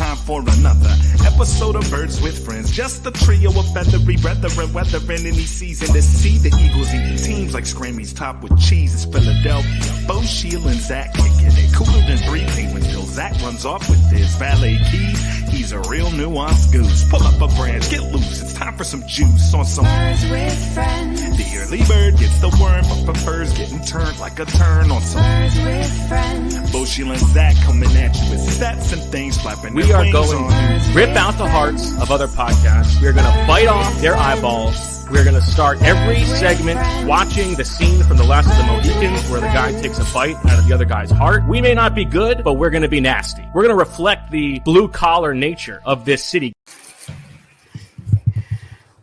time for another episode of Birds with Friends. Just a trio of feathery brethren weathering any season to see the Eagles eating teams like Scrammy's top with cheese. It's Philadelphia. Bo, Sheila, and Zach kicking it cooler than 3 penguins till Zach runs off with his valet key. He's a real nuanced goose. Pull up a branch, get loose. It's time for some juice on some Birds with Friends. The early bird gets the worm, but prefers getting turned like a turn on some Birds with Friends. Bo, Sheila, and Zach coming at you with stats and things flapping. We are going to rip out the hearts of other podcasts. We are going to bite off their eyeballs. We're going to start every segment watching the scene from The Last of the Mohicans where the guy takes a bite out of the other guy's heart. We may not be good, but we're going to be nasty. We're going to reflect the blue-collar nature of this city.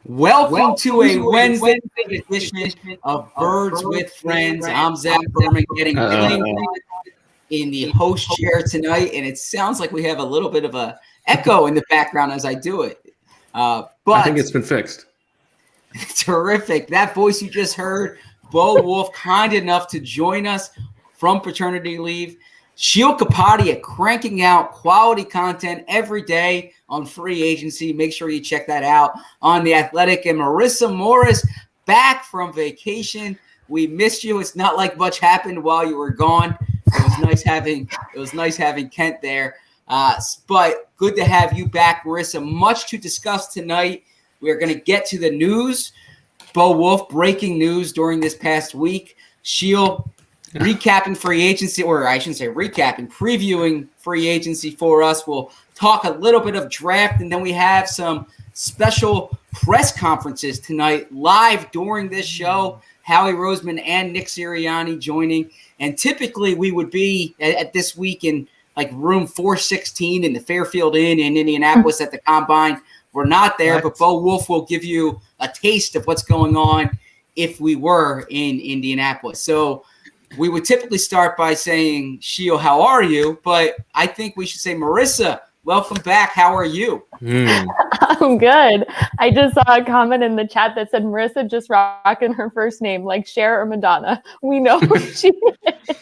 Welcome to a Wednesday edition of Birds with Friends. I'm Zach Berman getting in the host chair tonight, and it sounds like we have a little bit of a echo in the background as I do it. But I think it's been fixed. Terrific. That voice you just heard, Bo Wolf, kind enough to join us from paternity leave. Sheil Kapadia cranking out quality content every day on Free Agency. Make sure you check that out on The Athletic. And Marissa Morris back from vacation. We missed you. It's not like much happened while you were gone. It was nice having Kent there. But good to have you back, Marissa. Much to discuss tonight. We are going to get to the news. Bo Wolf, breaking news during this past week. Sheil recapping free agency, or I shouldn't say recapping, previewing free agency for us. We'll talk a little bit of draft, and then we have some special press conferences tonight live during this show. Howie Roseman and Nick Sirianni joining. And typically we would be at this week in like room 416 in the Fairfield Inn in Indianapolis at the Combine. We're not there, but Bo Wolf will give you a taste of what's going on if we were in Indianapolis. So we would typically start by saying, Sheil, how are you? But I think we should say, Marissa, welcome back. How are you? I'm good. I just saw a comment in the chat that said Marissa just rocking her first name, like Cher or Madonna. We know who she is.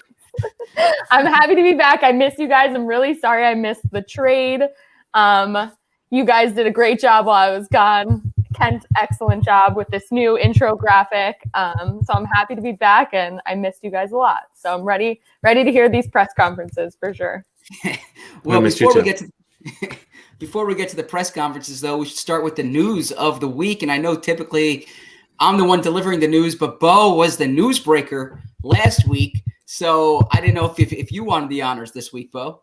I'm happy to be back. I miss you guys. I'm really sorry I missed the trade. You guys did a great job while I was gone. Kent, excellent job with this new intro graphic. So I'm happy to be back, and I missed you guys a lot. So I'm ready to hear these press conferences for sure. Well, before we get to the press conferences, though, we should start with the news of the week. And I know typically I'm the one delivering the news, but Bo was the newsbreaker last week. So I didn't know if you wanted the honors this week, Bo.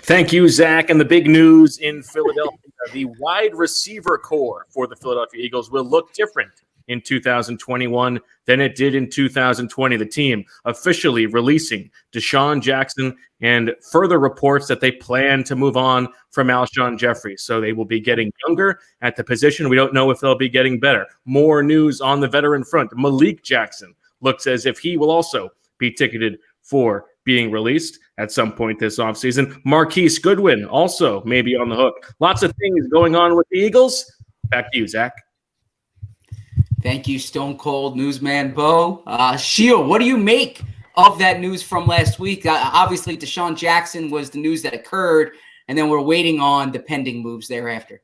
Thank you, Zach. And the big news in Philadelphia, the wide receiver core for the Philadelphia Eagles will look different in 2021 than it did in 2020. The team officially releasing Deshaun Jackson and further reports that they plan to move on from Alshon Jeffrey. So they will be getting younger at the position. We don't know if they'll be getting better. More news on the veteran front. Malik Jackson looks as if he will also be ticketed for being released at some point this offseason. Marquise Goodwin also may be on the hook. Lots of things going on with the Eagles. Back to you, Zach. Thank you, Stone Cold Newsman Bo. Sheil, what do you make of that news from last week? Obviously, Deshaun Jackson was the news that occurred, and then we're waiting on the pending moves thereafter.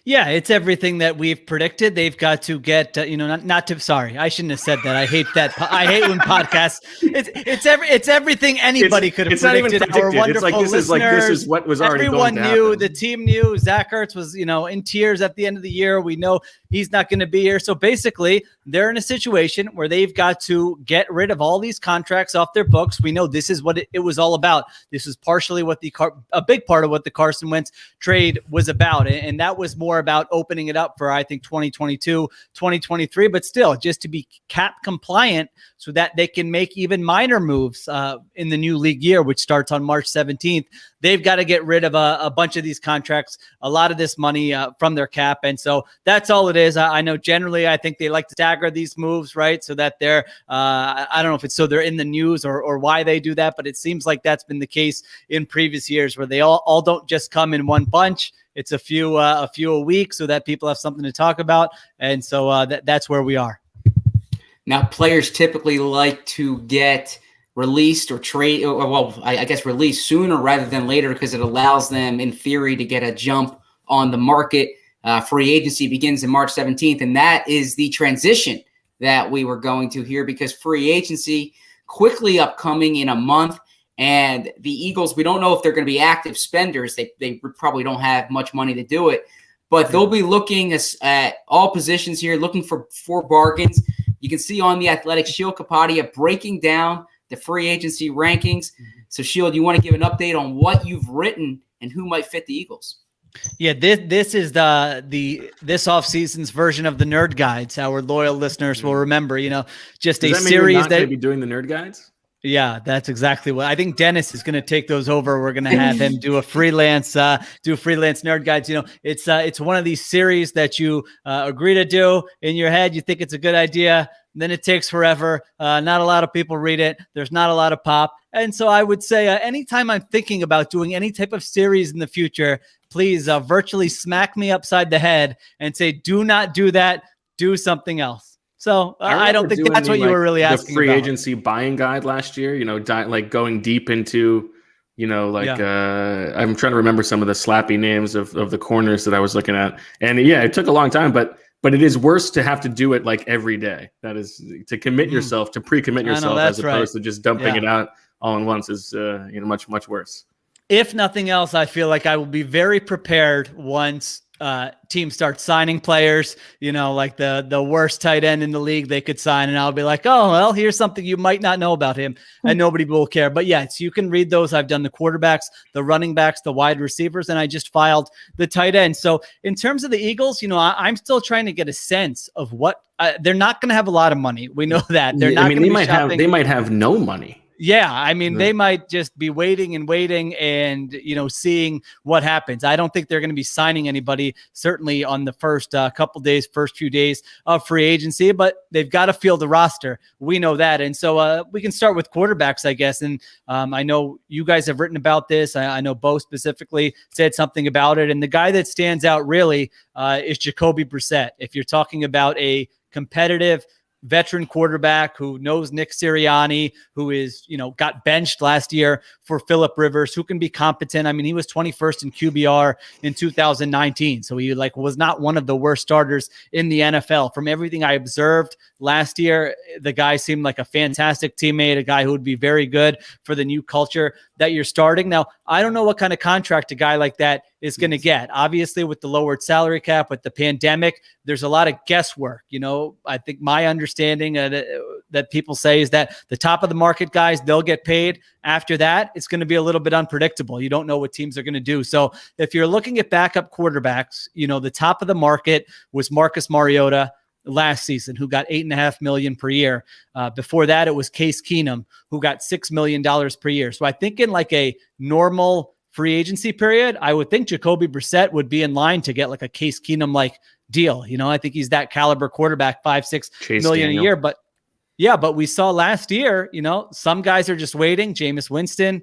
Yeah, it's everything that we've predicted. They've got to get, sorry, I shouldn't have said that. I hate that. I hate when podcasts, it's everything anybody could have predicted. Our wonderful listeners, this is what was already everyone going to knew, happen. the team knew. Zach Ertz was, in tears at the end of the year. We know he's not going to be here. So basically, they're in a situation where they've got to get rid of all these contracts off their books. We know this is what it was all about. This was partially what a big part of what the Carson Wentz trade was about. And that was more about opening it up for, I think, 2022, 2023, but still just to be cap compliant so that they can make even minor moves in the new league year, which starts on March 17th. They've got to get rid of a bunch of these contracts, a lot of this money from their cap. And so that's all it is. I know generally, I think they like to stagger these moves, right? So that they're, I don't know if it's so they're in the news or why they do that, but it seems like that's been the case in previous years where they all don't just come in one bunch. It's a few a week so that people have something to talk about. And so that's where we are. Now, players typically like to get released or trade, or well, I guess released sooner rather than later because it allows them, in theory, to get a jump on the market. Free agency begins in March 17th, and that is the transition that we were going to here because free agency quickly upcoming in a month. And the Eagles, we don't know if they're going to be active spenders. They probably don't have much money to do it, but they'll be looking at all positions here, looking for bargains. You can see on The Athletic, Sheil Kapadia breaking down the free agency rankings. So, Sheil, you want to give an update on what you've written and who might fit the Eagles? Yeah, this is this offseason's version of the Nerd Guides. Our loyal listeners will remember, just Does a that mean series you're not that going to be doing the Nerd Guides. Yeah, that's exactly what I think. Dennis is going to take those over. We're going to have him do a freelance Nerd Guides. It's one of these series that you agree to do in your head. You think it's a good idea, then it takes forever. Not a lot of people read it. There's not a lot of pop. And so I would say anytime I'm thinking about doing any type of series in the future, please virtually smack me upside the head and say, do not do that. Do something else. So I don't think that's what you were really asking the free about. agency buying guide last year, like going deep into, I'm trying to remember some of the slappy names of the corners that I was looking at. And yeah, it took a long time, but it is worse to have to do it like every day. That is to commit yourself, to pre-commit yourself as opposed to just dumping it out all at once is, much, much worse. If nothing else, I feel like I will be very prepared once teams start signing players, like the worst tight end in the league they could sign. And I'll be like, oh, well, here's something you might not know about him and nobody will care. But yes, you can read those. I've done the quarterbacks, the running backs, the wide receivers, and I just filed the tight end. So in terms of the Eagles, I'm still trying to get a sense of what they're not going to have a lot of money. We know that they're not. They might have no money. Yeah, they might just be waiting and, seeing what happens. I don't think they're going to be signing anybody, certainly on the first first few days of free agency, but they've got to field the roster. We know that. And so we can start with quarterbacks, I guess. And I know you guys have written about this. I know Bo specifically said something about it. And the guy that stands out really is Jacoby Brissett. If you're talking about a competitive veteran quarterback who knows Nick Sirianni, who is, got benched last year for Phillip Rivers, who can be competent. He was 21st in QBR in 2019. So he was not one of the worst starters in the NFL. From everything I observed last year, the guy seemed like a fantastic teammate, a guy who would be very good for the new culture that you're starting. Now, I don't know what kind of contract a guy like that is going to get. Obviously, with the lowered salary cap, with the pandemic, there's a lot of guesswork. I think my understanding that people say is that the top of the market guys, they'll get paid. After that, it's going to be a little bit unpredictable. You don't know what teams are going to do. So if you're looking at backup quarterbacks, the top of the market was Marcus Mariota last season, who got $8.5 million per year. Before that, it was Case Keenum, who got $6 million per year. So I think in like a normal free agency period, I would think Jacoby Brissett would be in line to get like a Case Keenum like deal. I think he's that caliber quarterback, $5-6 million a year. But yeah, but we saw last year, some guys are just waiting. Jameis Winston,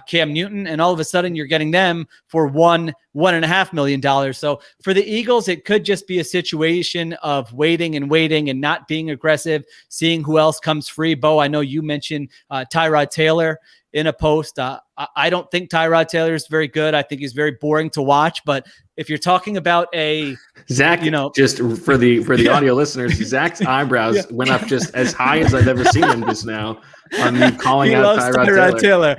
Cam Newton, and all of a sudden you're getting them for $1.5 million. So for the Eagles, it could just be a situation of waiting and not being aggressive, seeing who else comes free. Bo, I know you mentioned Tyrod Taylor in a post. I don't think Tyrod Taylor is very good. I think he's very boring to watch. But if you're talking about a Zach, just for the audio listeners, Zach's eyebrows went up just as high as I've ever seen them just now on me calling out Tyrod Taylor.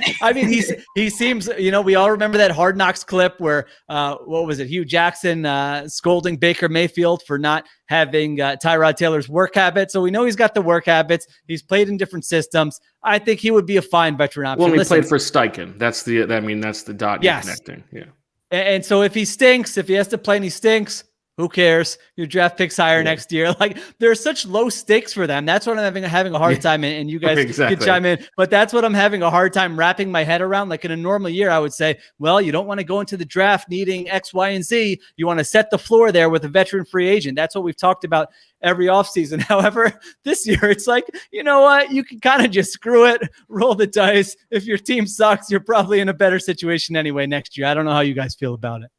He seems, we all remember that Hard Knocks clip where what was it? Hugh Jackson scolding Baker Mayfield for not having Tyrod Taylor's work habits. So we know he's got the work habits. He's played in different systems. I think he would be a fine veteran option. Well, he played for Steichen. That's the dot you're connecting. Yeah. And so if he has to play and he stinks, who cares? Your draft picks higher next year. Like, there's such low stakes for them. That's what I'm having a hard time in, and you guys can chime in. But that's what I'm having a hard time wrapping my head around. Like in a normal year, I would say, well, you don't want to go into the draft needing X, Y, and Z. You want to set the floor there with a veteran free agent. That's what we've talked about every offseason. However, this year, it's like, you know what? You can kind of just screw it, roll the dice. If your team sucks, you're probably in a better situation anyway next year. I don't know how you guys feel about it.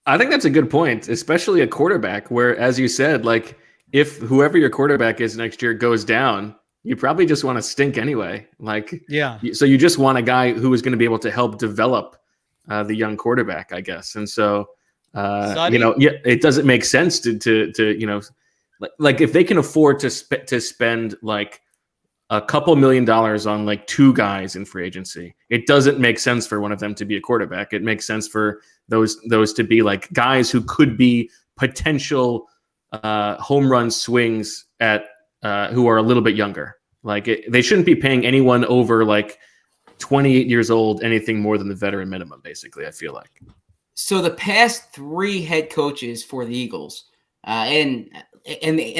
I think that's a good point, especially a quarterback where, as you said, like if whoever your quarterback is next year goes down, you probably just want to stink anyway. Like, Yeah. so you just want a guy who is going to be able to help develop the young quarterback, I guess. And so, it doesn't make sense to like if they can afford to spend like a couple $1 million on like 2 guys in free agency, it doesn't make sense for one of them to be a quarterback. It makes sense for those to be like guys who could be potential home run swings at who are a little bit younger. Like they shouldn't be paying anyone over like 28 years old anything more than the veteran minimum, basically, I feel like. So the past 3 head coaches for the Eagles, and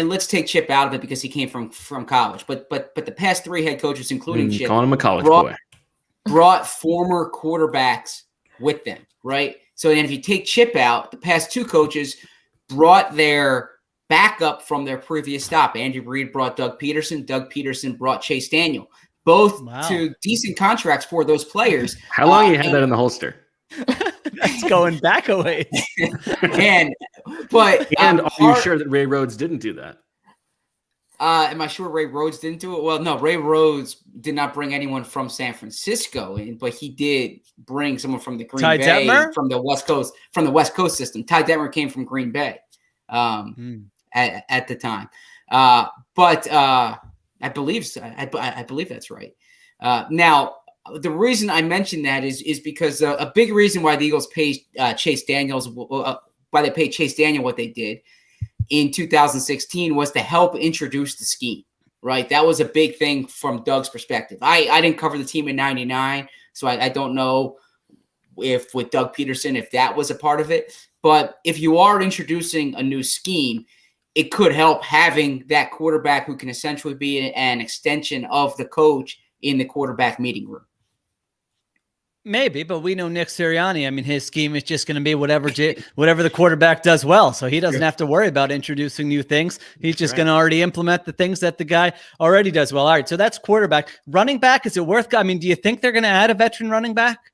let's take Chip out of it because he came from college, but the past 3 head coaches, including Chip, calling him a college boy, brought former quarterbacks with them, right? So then if you take Chip out, the past 2 coaches brought their backup from their previous stop. Andy Reid brought Doug Peterson. Doug Peterson brought Chase Daniel. Both to decent contracts for those players. How long you had that in the holster? That's going back a ways. and are you sure that Ray Rhodes didn't do that? Am I sure Ray Rhodes didn't do it? Well, no, Ray Rhodes did not bring anyone from San Francisco, but he did bring someone from the Green Ty Bay, Detmer? from the West Coast system. Ty Detmer came from Green Bay. At the time. But I believe so. I believe that's right. Now, the reason I mentioned that is because a big reason why the Eagles paid Chase Daniels, why they paid Chase Daniel what they did in 2016 was to help introduce the scheme, right? That was a big thing from Doug's perspective. I didn't cover the team in 99, so I don't know if with Doug Peterson, if that was a part of it. But if you are introducing a new scheme, it could help having that quarterback who can essentially be an extension of the coach in the quarterback meeting room. Maybe, but we know Nick Sirianni. I mean, his scheme is just going to be whatever the quarterback does well. So he doesn't have to worry about introducing new things. He's just going to already implement the things that the guy already does well. All right, so that's quarterback. Running back, is it worth? I mean, do you think they're going to add a veteran running back?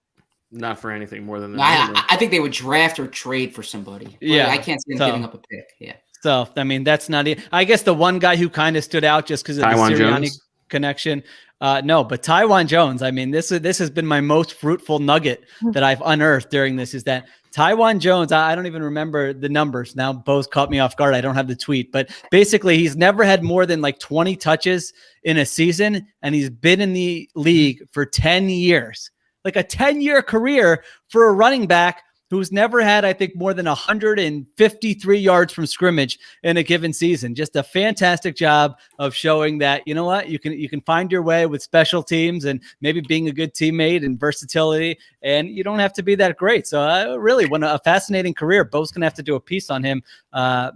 Not for anything more than that. I think they would draft or trade for somebody. Yeah, I can't see them giving up a pick. Yeah. So I mean, that's not. I guess the one guy who kind of stood out just because of Taiwan the Sirianni Jones connection. No, but Taiwan Jones. I mean, this has been my most fruitful nugget that I've unearthed during this. Is that Taiwan Jones? I don't even remember the numbers now. Both caught me off guard. I don't have the tweet, but basically, he's never had more than like 20 touches in a season, and he's been in the league for 10 years. Like a 10-year career for a running back who's never had, I think, more than 153 yards from scrimmage in a given season. Just a fantastic job of showing that, you know what, you can find your way with special teams and maybe being a good teammate and versatility, and you don't have to be that great. So I really want a fascinating career. Bo's going to have to do a piece on him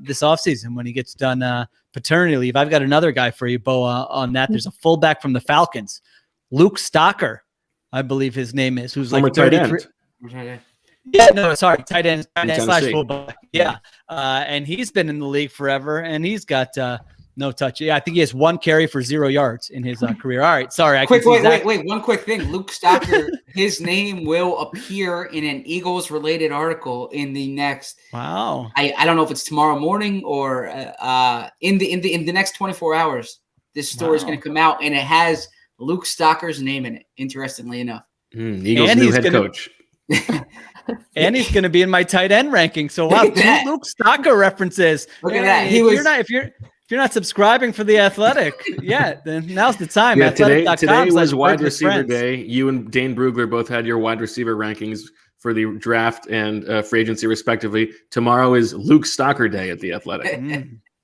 this offseason when he gets done paternity leave. I've got another guy for you, Bo, on that. There's a fullback from the Falcons, Luke Stocker, I believe his name is, who's like 33. Yeah, no, sorry, tight end / fullback. Yeah, and he's been in the league forever, and he's got no touch. Yeah, I think he has 1 carry for 0 yards in his career. All right, sorry. Wait, one quick thing. Luke Stocker, his name will appear in an Eagles-related article in the next. Wow. I don't know if it's tomorrow morning or in the next 24 hours. This story is going to come out, and it has Luke Stocker's name in it. Interestingly enough, Eagles' new head coach. And he's going to be in my tight end ranking. So wow, 2 Luke Stocker references. Look at that. If you're not subscribing for The Athletic yet, then now's the time. Yeah, today was wide receiver day. You and Dane Brugler both had your wide receiver rankings for the draft and free agency, respectively. Tomorrow is Luke Stocker day at The Athletic.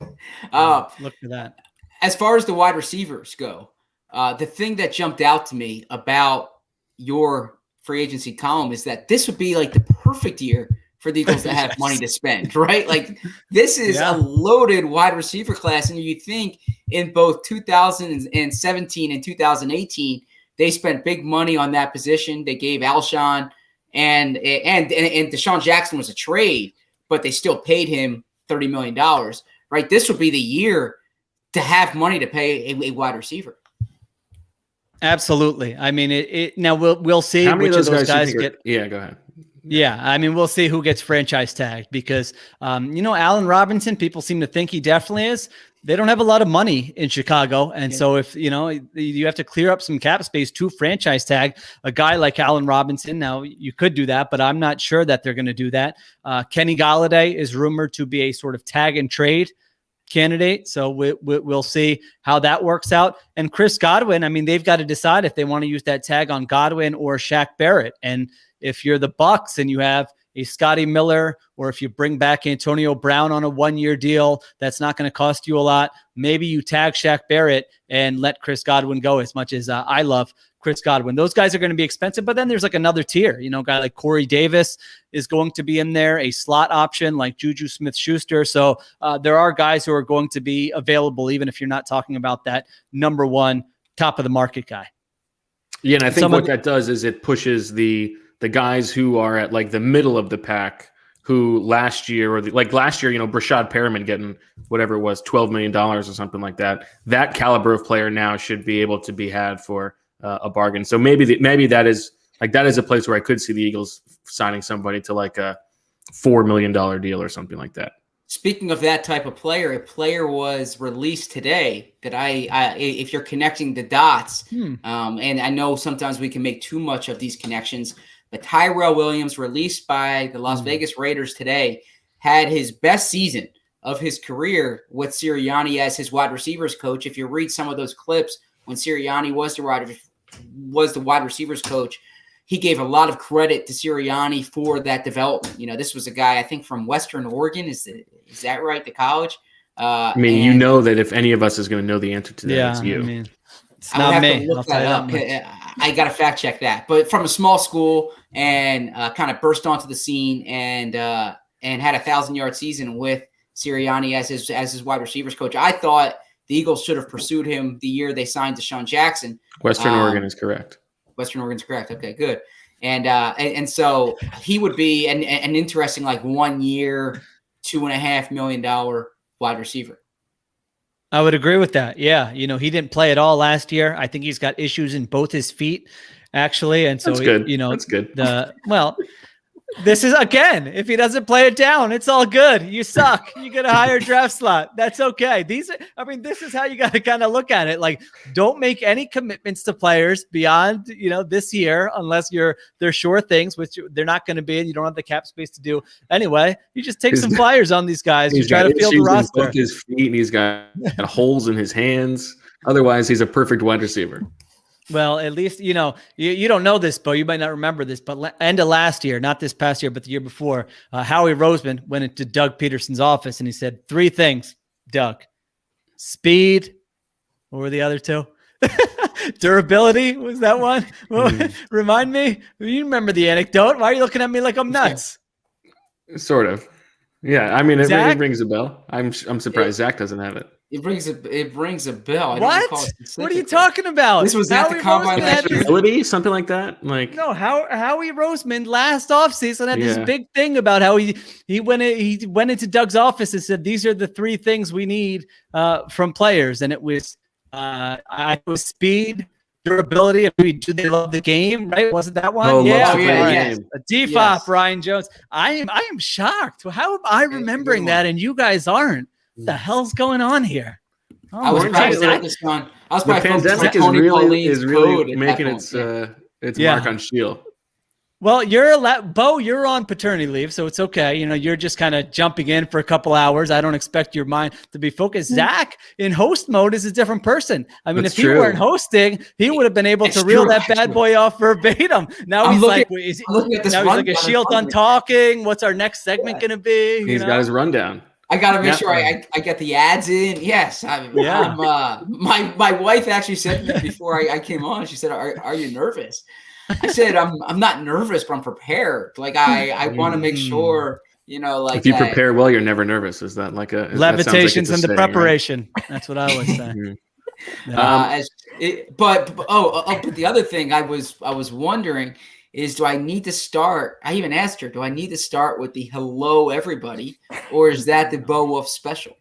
Look for that. As far as the wide receivers go, the thing that jumped out to me about your free agency column is that this would be like the perfect year for the Eagles to have money to spend, right? Like this is a loaded wide receiver class. And you think in both 2017 and 2018, they spent big money on that position. They gave Alshon and Deshaun Jackson was a trade, but they still paid him $30 million, right? This would be the year to have money to pay a wide receiver. Absolutely. I mean, now we'll see how many which of those guys get. Go ahead. Yeah, I mean, we'll see who gets franchise tagged because, Allen Robinson, people seem to think he definitely is. They don't have a lot of money in Chicago. And so if, you have to clear up some cap space to franchise tag a guy like Allen Robinson. Now, you could do that, but I'm not sure that they're going to do that. Kenny Golladay is rumored to be a sort of tag and trade candidate. So we'll see how that works out. And Chris Godwin, I mean, they've got to decide if they want to use that tag on Godwin or Shaq Barrett. And if you're the Bucs and you have a Scotty Miller, or if you bring back Antonio Brown on a 1-year deal, that's not going to cost you a lot. Maybe you tag Shaq Barrett and let Chris Godwin go, as much as I love Chris Godwin. Those guys are going to be expensive, but then there's like another tier, a guy like Corey Davis is going to be in there, a slot option like Juju Smith-Schuster. So there are guys who are going to be available, even if you're not talking about that number one top of the market guy. Yeah. And I think what that does is it pushes the guys who are at like the middle of the pack, who last year, Brashad Perriman getting whatever it was, $12 million or something like that. That caliber of player now should be able to be had for a bargain. So maybe that is a place where I could see the Eagles signing somebody to like a $4 million deal or something like that. Speaking of that type of player, a player was released today that if you're connecting the dots, and I know sometimes we can make too much of these connections, but Tyrell Williams, released by the Las Vegas Raiders today, had his best season of his career with Sirianni as his wide receivers coach. If you read some of those clips when Sirianni was the wide receivers coach, he gave a lot of credit to Sirianni for that development. This was a guy, I think, from Western Oregon. Is that right? The college? That if any of us is going to know the answer to that, it's you. It's not me. To look that up. I got to fact check that. But from a small school and kind of burst onto the scene and had a 1,000-yard season with Sirianni as his wide receivers coach. I thought the Eagles should have pursued him the year they signed Deshaun Jackson. Western Oregon is correct. Western Oregon's correct. Okay, good. And so he would be an interesting 1 year, $2.5 million wide receiver. I would agree with that. Yeah. He didn't play at all last year. I think he's got issues in both his feet, actually. And so, that's good. That's good. This is, again, if he doesn't play it down, it's all good. You suck. You get a higher draft slot. That's okay. This is how you got to kind of look at it. Like, don't make any commitments to players beyond, this year, unless they're sure things, which they're not going to be, and you don't have the cap space to do anyway. You just take some flyers on these guys. You try to field the roster. His feet, and he's got holes in his hands. Otherwise, he's a perfect wide receiver. Well, at least, you don't know this, Bo. You might not remember this, but end of last year, not this past year, but the year before, Howie Roseman went into Doug Peterson's office and he said 3 things, Doug. Speed. What were the other 2? Durability. Was that one? Remind me. You remember the anecdote. Why are you looking at me like I'm nuts? Sort of. Yeah. I mean, it rings a bell. I'm surprised Zach doesn't have it. It rings a bell. What? What are you talking about? This was at the combine. Ability, something like that. No, Howie Roseman last offseason had this big thing about how he went into Doug's office and said these are the 3 things we need from players, and it was speed, durability. Do they love the game? Right? Wasn't that one? Oh, yeah. A DFOP, yes. Ryan Jones. I am shocked. How am I remembering that and you guys aren't? What the hell's going on here? I was probably focused on. The pandemic is really making its mark on Shield. Well, Bo, you're on paternity leave, so it's okay. You're just kind of jumping in for a couple hours. I don't expect your mind to be focused. Zach, in host mode, is a different person. I mean, if he weren't hosting, he would have been able to reel that bad boy off verbatim. Now he's like, is a Shield done talking? What's our next segment going to be? He's got his rundown. I got to make sure I get the ads in. Yes. My wife actually said to me before I came on, she said, are you nervous? I said, I'm not nervous, but I'm prepared. I want to make sure, if you prepare well, you're never nervous. Is that levitations and the preparation? Right? That's what I always say. But the other thing I was wondering is, do I need to start? I even asked her, do I need to start with the hello everybody, or is that the Bo Wolf special?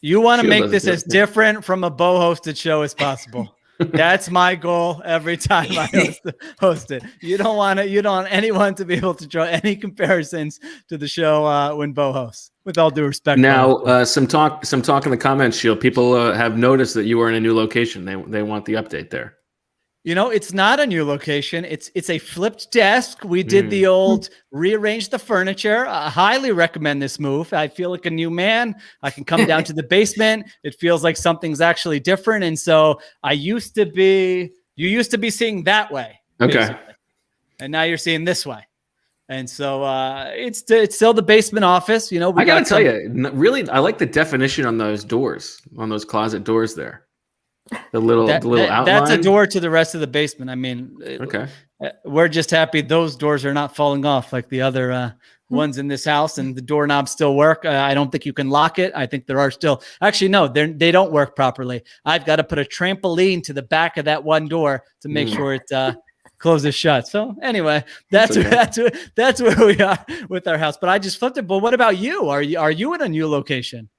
You want to make this as different from a Bo hosted show as possible. That's my goal every time I host it. You don't want anyone to be able to draw any comparisons to the show when Bo hosts. With all due respect. Now, some talk in the comments, Shield. People have noticed that you are in a new location. They want the update there. It's not a new location. It's a flipped desk. We did the old rearrange the furniture. I highly recommend this move. I feel like a new man. I can come down to the basement. It feels like something's actually different. And so you used to be seeing that way. Okay. Basically. And now you're seeing this way. And so it's still the basement office. I got to tell you, really, I like the definition on those doors, on those closet doors there. The little outline. That's a door to the rest of the basement. I mean, okay. We're just happy those doors are not falling off like the other ones in this house, and the doorknobs still work. I don't think you can lock it. I think there are still actually no, they don't work properly. I've got to put a trampoline to the back of that one door to make sure it closes shut. So anyway, that's where we are with our house. But I just flipped it. But what about you? Are you in a new location?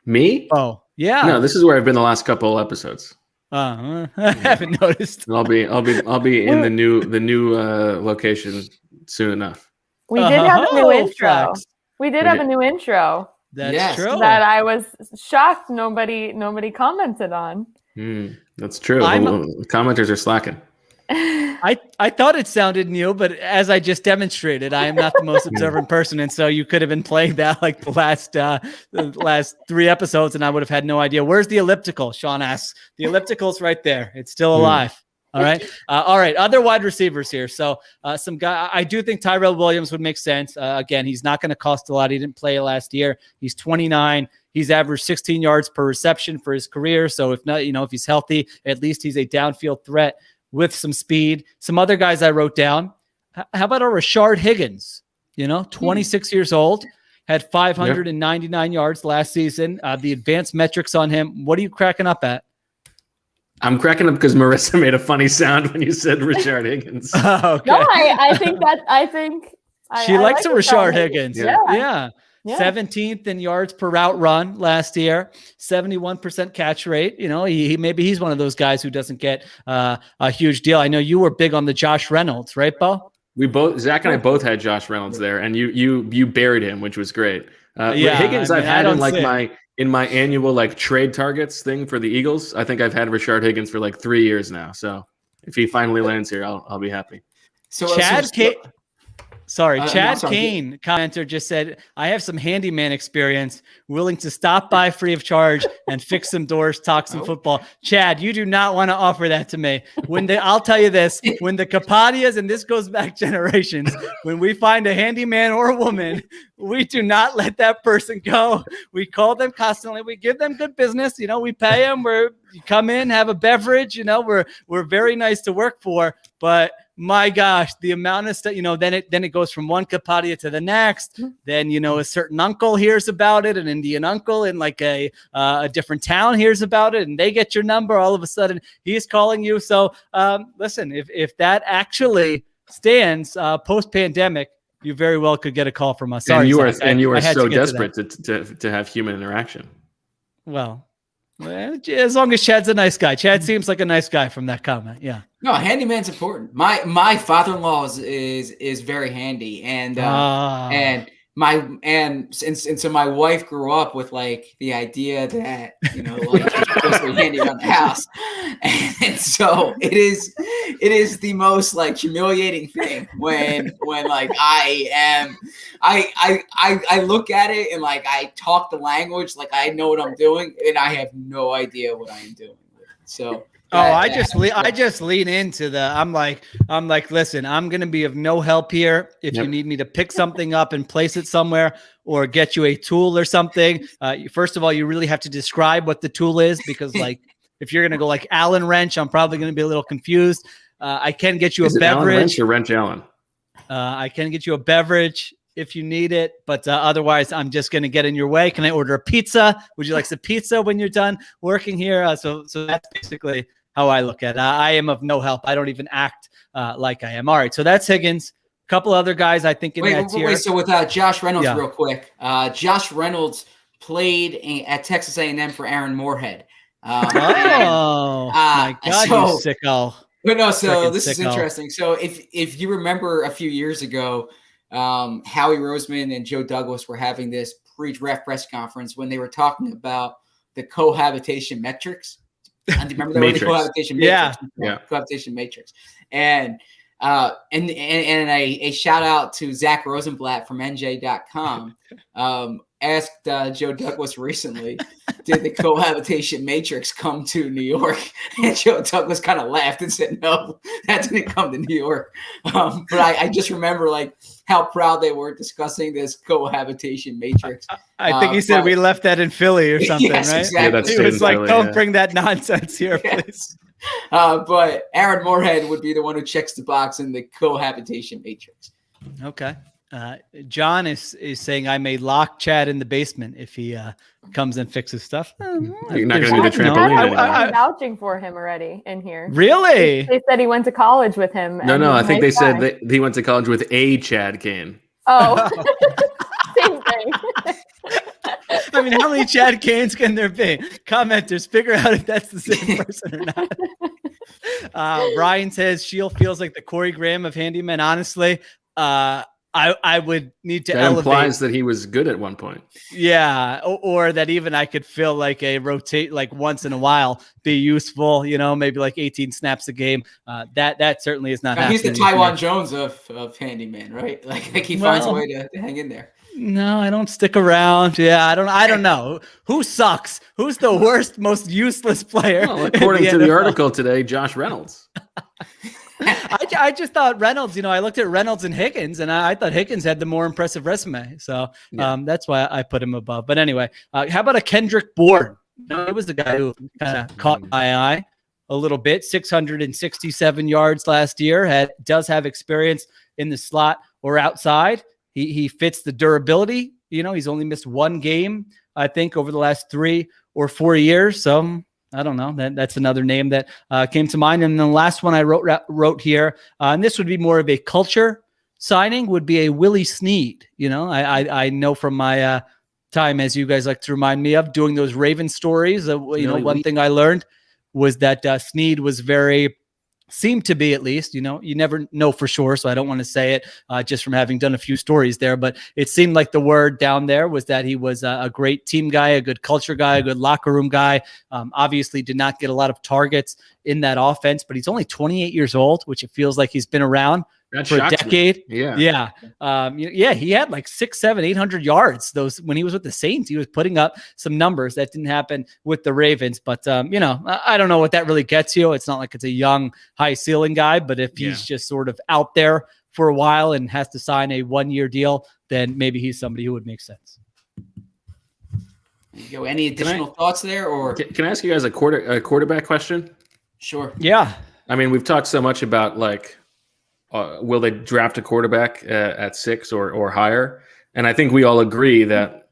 Me? Oh, yeah. No, this is where I've been the last couple episodes. I haven't noticed. I'll be in the new location soon enough. We did have a new intro. Facts. We did have a new intro. That's true. That I was shocked nobody commented on. That's true. The commenters are slacking. I thought it sounded new, but as I just demonstrated, I am not the most observant person, and so you could have been playing that like the last 3 episodes, and I would have had no idea. Where's the elliptical? Sean asks. The elliptical's right there. It's still alive. All right. All right. Other wide receivers here. So some guy. I do think Tyrell Williams would make sense. Again, he's not going to cost a lot. He didn't play last year. He's 29. He's averaged 16 yards per reception for his career. So if not, if he's healthy, at least he's a downfield threat with some speed. Some other guys I wrote down. How about a Rashard Higgins? 26 years old, had 599 yards last season. The advanced metrics on him. What are you cracking up at? I'm cracking up because Marissa made a funny sound when you said Rashard Higgins. Okay. No, I think she likes like Rashard Higgins. Yeah. 17th in yards per route run last year, 71% catch rate. Maybe he's one of those guys who doesn't get a huge deal. I know you were big on the Josh Reynolds, right, Bo? Zach and I both had Josh Reynolds there, and you buried him, which was great. Higgins, I've had in my annual trade targets thing for the Eagles. I think I've had Rashard Higgins for 3 years now. So if he finally lands here, I'll be happy. So Chad Kane commenter just said, I have some handyman experience, willing to stop by free of charge and fix some doors, talk some football. Chad, you do not want to offer that to me. I'll tell you this, when the Capadias, and this goes back generations, when we find a handyman or a woman, we do not let that person go. We call them constantly. We give them good business. We pay them. You come in, have a beverage. We're very nice to work for, but my gosh, the amount of stuff, then it goes from one Capadia to the next. Then, a certain uncle hears about it, an Indian uncle in a different town hears about it, and they get your number. All of a sudden, he's calling you. So listen, if that actually stands post-pandemic, you very well could get a call from us. Sorry, and you are so desperate to have human interaction. Well, as long as Chad's a nice guy. Chad seems like a nice guy from that comment. Yeah. No, handyman's important. My father-in-law is very handy, and so my wife grew up with the idea that you're supposed to be handy around the house, and so it is the most humiliating thing when I look at it and I talk the language I know what I'm doing and I have no idea what I am doing. So. I just lean into I'm like, listen, I'm going to be of no help here. If you need me to pick something up and place it somewhere or get you a tool or something, first of all, you really have to describe what the tool is, because if you're going to go Allen wrench, I'm probably going to be a little confused. I can get you a beverage. Allen wrench or wrench Allen? I can get you a beverage if you need it, but otherwise I'm just going to get in your way. Can I order a pizza? Would you like some pizza when you're done working here? So that's basically how I look at it. I am of no help. I don't even act like I am. All right, so that's Higgins. A couple other guys I think in that tier. So with Josh Reynolds, real quick. Josh Reynolds played at Texas A&M for Aaron Moorhead. Nice. my God, so- you sicko. But no, so Frickin' this is sicko. interesting. So if you remember a few years ago, Howie Roseman and Joe Douglas were having this pre-draft press conference when they were talking about the cohabitation metrics. And do you remember that Matrix. the cohabitation Yeah. matrix? Yeah. Cohabitation matrix. And a shout out to Zach Rosenblatt from NJ.com. Asked Joe Douglas recently, did the cohabitation matrix come to New York? And Joe Douglas kind of laughed and said, no, that didn't come to New York. But I just remember like how proud they were discussing this cohabitation matrix. I think he said but- we left that in Philly or something, Yes, right? exactly. Yeah, that's He stayed was in like, Philly, don't yeah. bring that nonsense here, Yes. please. But Aaron Moorhead would be the one who checks the box in the cohabitation matrix. Okay. John is saying I may lock Chad in the basement if he comes and fixes stuff. You're not gonna do the There's- trampoline I'm anymore. vouching for him already in here. Really? They said he went to college with him. No, and no. he's I a think they nice said guy. that he went to college with a Chad Kane. Oh, same thing. I mean, how many Chad Canes can there be? Commenters, figure out if that's the same person or not. Ryan says Shield feels like the Corey Graham of handyman. Honestly, I would need to That elevate. implies that he was good at one point. Yeah, or that even I could feel like a rotate, like once in a while, be useful. You know, maybe like 18 snaps a game. That certainly is not happening. He's the with Taiwan me. Jones of handyman, right? Like he finds a Well- way to hang in there. No, I don't stick around. Yeah, I don't know who sucks. Who's the worst, most useless player? Well, in according to the NFL? article today, Josh Reynolds. I just thought Reynolds, I looked at Reynolds and Higgins, and I thought Higgins had the more impressive resume. So that's why I put him above. But anyway, how about a Kendrick Bourne? It was the guy who kind of caught my eye a little bit. 667 yards last year. Does have experience in the slot or outside. He fits the durability. He's only missed one game, I think, over the last 3 or 4 years. So I don't know. That's another name that came to mind. And the last one I wrote here, and this would be more of a culture signing, would be a Willie Snead. I know from my time, as you guys like to remind me of, doing those Raven stories. One thing I learned was that Snead was seemed to be, at least, you never know for sure. So I don't want to say it just from having done a few stories there, but it seemed like the word down there was that he was a great team guy, a good culture guy, a good locker room guy. Obviously did not get a lot of targets in that offense, but he's only 28 years old, which it feels like he's been around That for a shocks me. decade. Yeah. Yeah. He had like 600, 700, 800 yards. When he was with the Saints, he was putting up some numbers that didn't happen with the Ravens. But I don't know what that really gets you. It's not like it's a young, high ceiling guy, but if he's just sort of out there for a while and has to sign a 1-year deal, then maybe he's somebody who would make sense. There you go. Any additional thoughts there, or Can I ask you guys a quarterback question? sure? Yeah. I mean, we've talked so much about will they draft a quarterback at 6 or higher? And I think we all agree that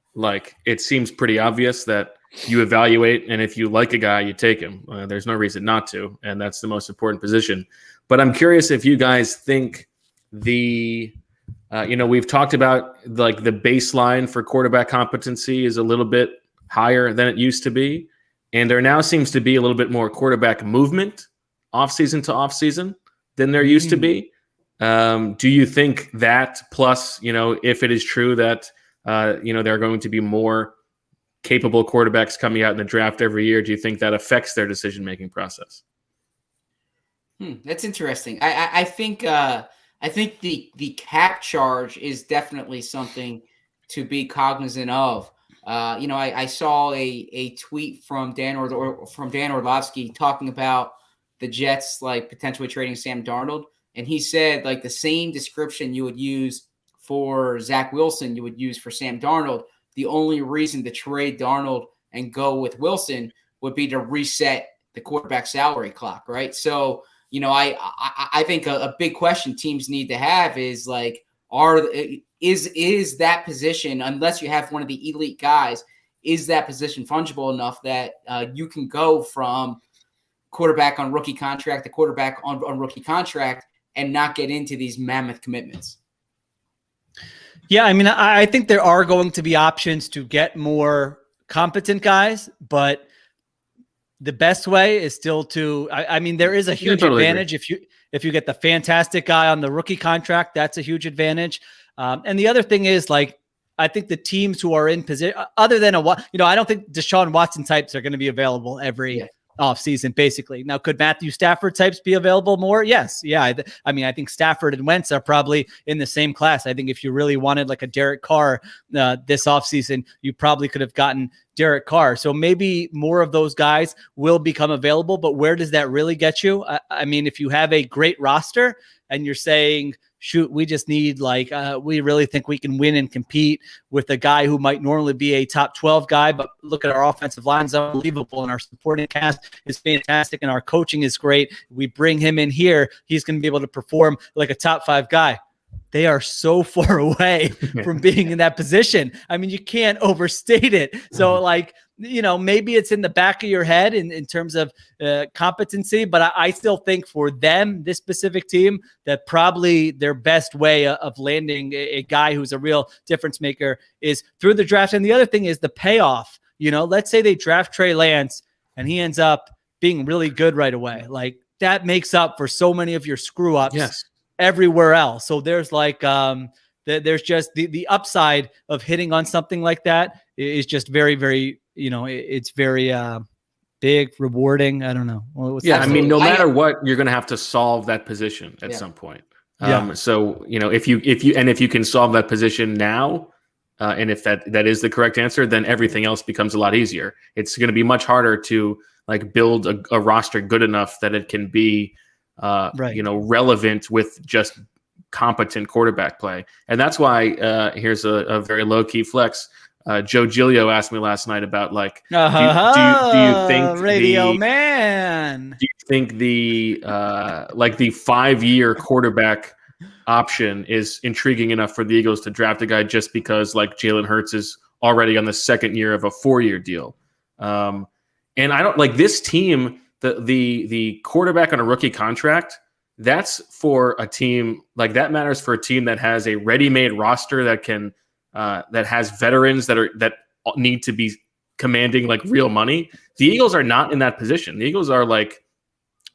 it seems pretty obvious that you evaluate, and if you like a guy, you take him. There's no reason not to, and that's the most important position. But I'm curious if you guys think we've talked about the baseline for quarterback competency is a little bit higher than it used to be, and there now seems to be a little bit more quarterback movement offseason to offseason than there used to be. Do you think that plus, if it is true that, there are going to be more capable quarterbacks coming out in the draft every year, do you think that affects their decision-making process? That's interesting. I think the cap charge is definitely something to be cognizant of. I saw a tweet from Dan Orlovsky talking about the Jets potentially trading Sam Darnold. And he said the same description you would use for Zach Wilson, you would use for Sam Darnold. The only reason to trade Darnold and go with Wilson would be to reset the quarterback salary clock, right? So, I think a big question teams need to have is is that position, unless you have one of the elite guys, is that position fungible enough that you can go from quarterback on rookie contract to quarterback on rookie contract and not get into these mammoth commitments? Yeah, I mean, I think there are going to be options to get more competent guys, but the best way is still to, I mean, there is a huge totally advantage if you get the fantastic guy on the rookie contract. That's a huge advantage. And the other thing is, like, I think the teams who are in position, other than I don't think Deshaun Watson types are going to be available every offseason, basically. Now, could Matthew Stafford types be available more? Yes. Yeah. I mean, I think Stafford and Wentz are probably in the same class. I think if you really wanted like a Derek Carr this offseason, you probably could have gotten Derek Carr. So maybe more of those guys will become available, but where does that really get you? I mean, if you have a great roster and you're saying, shoot, we just need we really think we can win and compete with a guy who might normally be a top 12 guy, but look at our offensive line's unbelievable and our supporting cast is fantastic and our coaching is great. We bring him in here, he's going to be able to perform like a top 5 guy. They are so far away from being in that position. I mean, you can't overstate it. So maybe it's in the back of your head in terms of competency, but I still think for them, this specific team, that probably their best way of landing a guy who's a real difference maker is through the draft. And the other thing is the payoff. Let's say they draft Trey Lance and he ends up being really good right away. Like, that makes up for so many of your screw ups everywhere else. So there's there's just the upside of hitting on something like that is just very, very, it's very big, rewarding. I don't know. I mean, no matter what, you're going to have to solve that position at some point. So, if you can solve that position now, and if that is the correct answer, then everything else becomes a lot easier. It's going to be much harder to build a roster good enough that it can be, relevant with just competent quarterback play. And that's why here's a very low key flex. Joe Giglio asked me last night about do you think Radio Man? Do you think the 5-year quarterback option is intriguing enough for the Eagles to draft a guy just because Jalen Hurts is already on the second year of a 4-year deal? And I don't like this team. The quarterback on a rookie contract, that's for a team that matters for a team that has a ready-made roster that can that has veterans that need to be commanding real money. The Eagles are not in that position. The Eagles are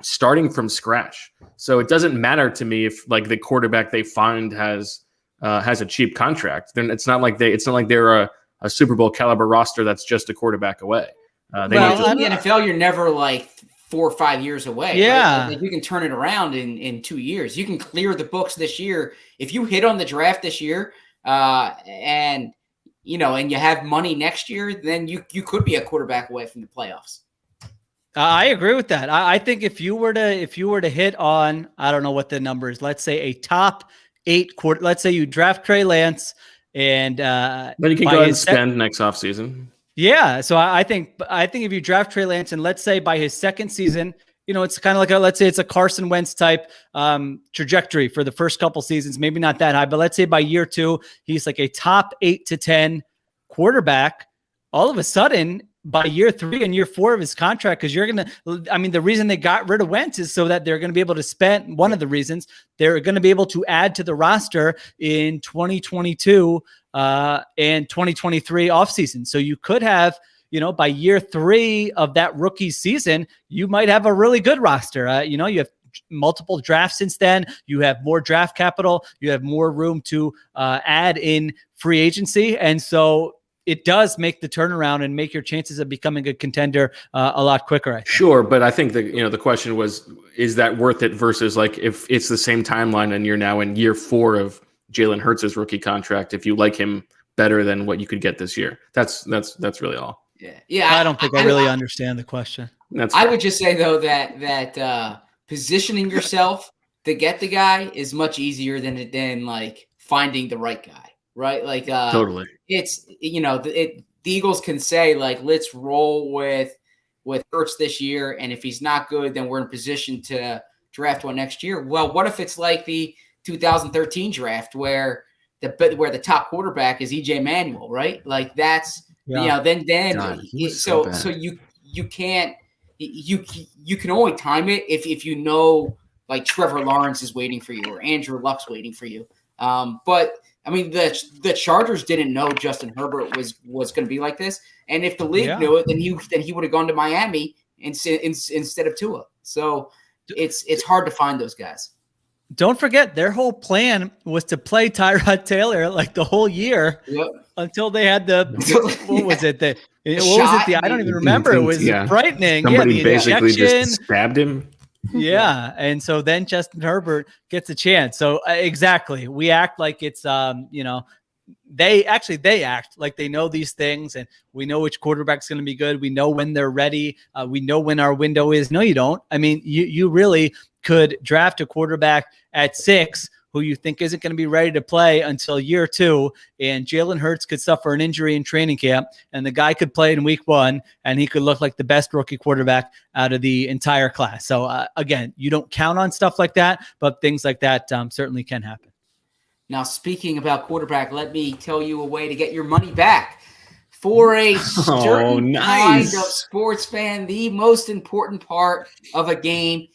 starting from scratch. So it doesn't matter to me if the quarterback they find has a cheap contract. Then it's not like they're a Super Bowl caliber roster that's just a quarterback away. In the NFL, you're never 4 or 5 years away. Yeah. Right? You can turn it around in 2 years. You can clear the books this year. If you hit on the draft this year, and you have money next year, then you could be a quarterback away from the playoffs. I agree with that. I think if you were to hit on, I don't know what the number is, let's say a top 8 quarter, let's say you draft Trey Lance and then you can go ahead and spend next offseason. Yeah. So I think if you draft Trey Lance and let's say by his second season, it's kind of let's say it's a Carson Wentz type trajectory for the first couple seasons, maybe not that high, but let's say by year 2, he's a top 8 to 10 quarterback. All of a sudden, by year 3 and year 4 of his contract, because the reason they got rid of Wentz is so that they're going to be able to spend, one of the reasons they're going to be able to add to the roster in 2022 and 2023 offseason. So you could have, by year 3 of that rookie season, you might have a really good roster. You have multiple drafts since then. You have more draft capital. You have more room to add in free agency. And so it does make the turnaround and make your chances of becoming a contender a lot quicker. I think. Sure, but I think the question was, is that worth it versus if it's the same timeline and you're now in year 4 of Jalen Hurts' rookie contract, if you like him better than what you could get this year. That's really all. Yeah. I don't think I really understand the question. I would just say though that positioning yourself to get the guy is much easier than finding the right guy. Right. Totally. It's, the Eagles can say let's roll with Hurts this year. And if he's not good, then we're in position to draft one next year. Well, what if it's like the 2013 draft where the top quarterback is EJ Manuel, right? That's, then God, so you can't, you can only time it if Trevor Lawrence is waiting for you or Andrew Luck's waiting for you. But I mean, the Chargers didn't know Justin Herbert was going to be like this, and if the league knew it, then he would have gone to Miami instead of Tua. So it's hard to find those guys. Don't forget, their whole plan was to play Tyrod Taylor like the whole year until they had what was it? I don't even remember. It was frightening. Somebody the basically injection. just stabbed him. Yeah. And so then Justin Herbert gets a chance. So exactly. We act like it's, they act like they know these things, and we know which quarterback's going to be good. We know when they're ready. We know when our window is. No, you don't. I mean, you really could draft a quarterback at 6 who you think isn't going to be ready to play until year 2, and Jalen Hurts could suffer an injury in training camp, and the guy could play in week 1, and he could look like the best rookie quarterback out of the entire class. So again, you don't count on stuff like that, but things like that certainly can happen. Now, speaking about quarterback, let me tell you a way to get your money back. For a certain kind of sports fan, the most important part of a game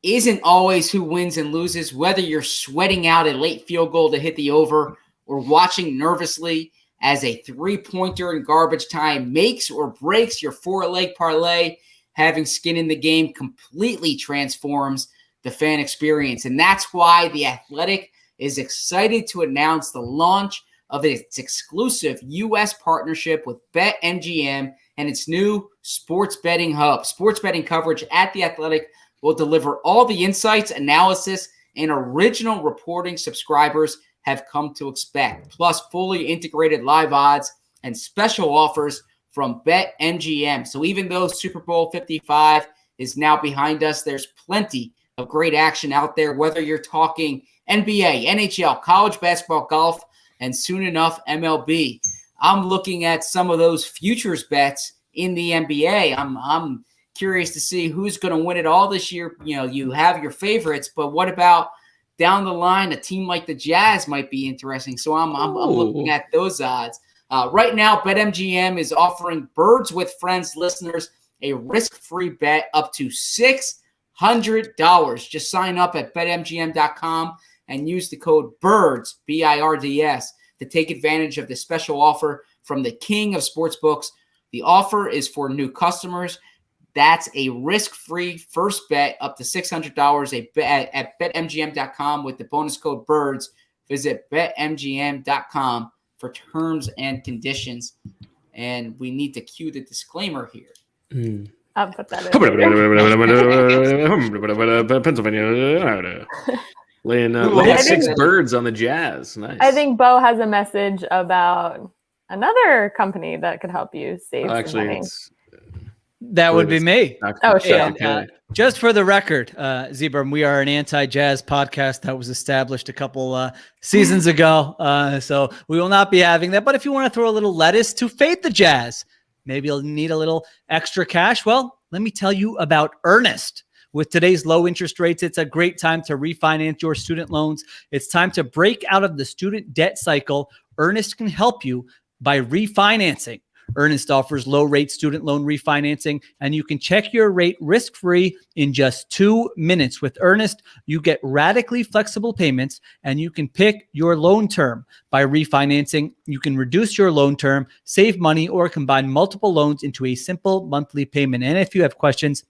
isn't always who wins and loses, whether you're sweating out a late field goal to hit the over or watching nervously as a 3-pointer in garbage time makes or breaks your 4-leg parlay. Having skin in the game completely transforms the fan experience. And that's why The Athletic is excited to announce the launch of its exclusive U.S. partnership with BetMGM and its new sports betting hub. Sports betting coverage at The Athletic will deliver all the insights, analysis, and original reporting subscribers have come to expect, plus fully integrated live odds and special offers from BetMGM. So even though Super Bowl 55 is now behind us, there's plenty of great action out there, whether you're talking NBA, NHL, college basketball, golf, and soon enough, MLB. I'm looking at some of those futures bets in the NBA. I'm curious to see who's going to win it all this year. You have your favorites, but what about down the line? A team like the Jazz might be interesting. So I'm looking at those odds. Right now, BetMGM is offering Birds with Friends listeners a risk-free bet up to $600. Just sign up at BetMGM.com and use the code BIRDS, BIRDS, to take advantage of this special offer from the king of sportsbooks. The offer is for new customers. That's a risk-free first bet up to $600 at BetMGM.com with the bonus code BIRDS. Visit BetMGM.com for terms and conditions. And we need to cue the disclaimer here. I'll put that in. Pennsylvania. Laying 6 birds on the Jazz. Nice. I think Bo has a message about another company that could help you save some money. That would be me. Sure. Just for the record, Zebra, we are an anti-jazz podcast that was established a couple seasons ago. So we will not be having that. But if you want to throw a little lettuce to fade the Jazz, maybe you'll need a little extra cash. Well, let me tell you about Earnest. With today's low interest rates, it's a great time to refinance your student loans. It's time to break out of the student debt cycle. Earnest can help you by refinancing. Earnest offers low-rate student loan refinancing, and you can check your rate risk-free in just 2 minutes. With Earnest, you get radically flexible payments, and you can pick your loan term. By refinancing, you can reduce your loan term, save money, or combine multiple loans into a simple monthly payment. And if you have questions,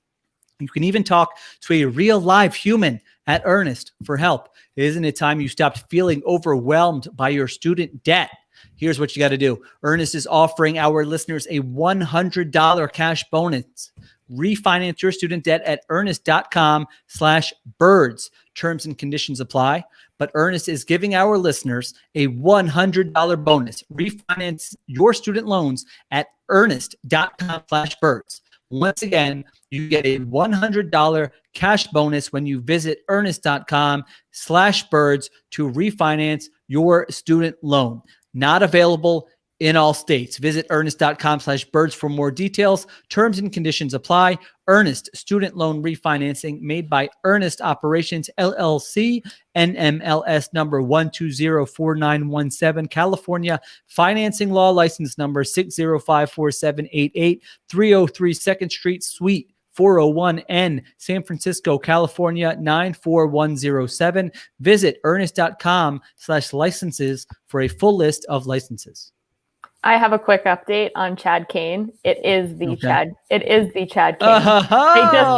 you can even talk to a real live human at Earnest for help. Isn't it time you stopped feeling overwhelmed by your student debt? Here's what you got to do. Earnest is offering our listeners a $100 cash bonus. Refinance your student debt at earnest.com/birds. Terms and conditions apply, but Earnest is giving our listeners a $100 bonus. Refinance your student loans at earnest.com/birds. Once again, you get a $100 cash bonus when you visit earnest.com/birds to refinance your student loan. Not available in all states. Visit earnest.com/birds for more details. Terms and conditions apply. Earnest student loan refinancing made by Earnest Operations LLC, NMLS number 1204917, California. Financing law license number 6054788, 303 2nd Street, Suite 401N, San Francisco, California, 94107. Visit earnest.com/licenses for a full list of licenses. I have a quick update on Chad Kane. It is the Chad Kane. They just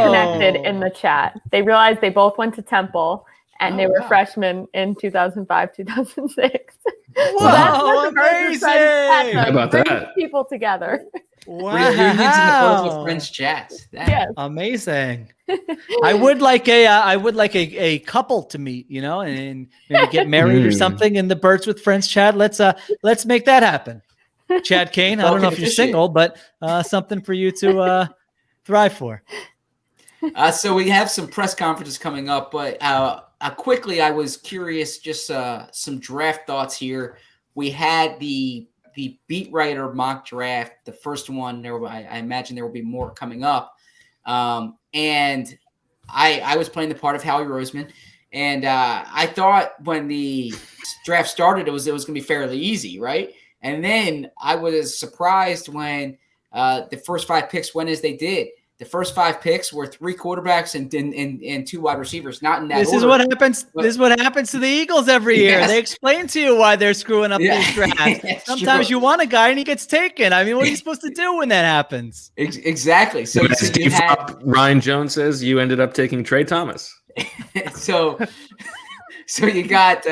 connected in the chat. They realized they both went to Temple and they were freshmen in 2005, 2006. Whoa, amazing! How about that? People together. Wow. Reunions in the Birds with Friends chats. Yes. Amazing. I would like a couple to meet, and maybe get married or something in the Birds with Friends chat. Let's make that happen. Chad Kane, I don't know if you're single, but something for you to thrive for. So we have some press conferences coming up, but quickly, I was curious, just some draft thoughts here. We had the beat writer mock draft, the first one. I imagine there will be more coming up. And I was playing the part of Howie Roseman, and I thought when the draft started, it was going to be fairly easy, right? And then I was surprised when the first 5 picks went as they did. The first 5 picks were 3 quarterbacks and 2 wide receivers, not in that order. This is what happens to the Eagles every year. Yes. They explain to you why they're screwing up these drafts. Sometimes you want a guy and he gets taken. I mean, what are you supposed to do when that happens? Exactly. So Ryan Jones says you ended up taking Trey Thomas. so you got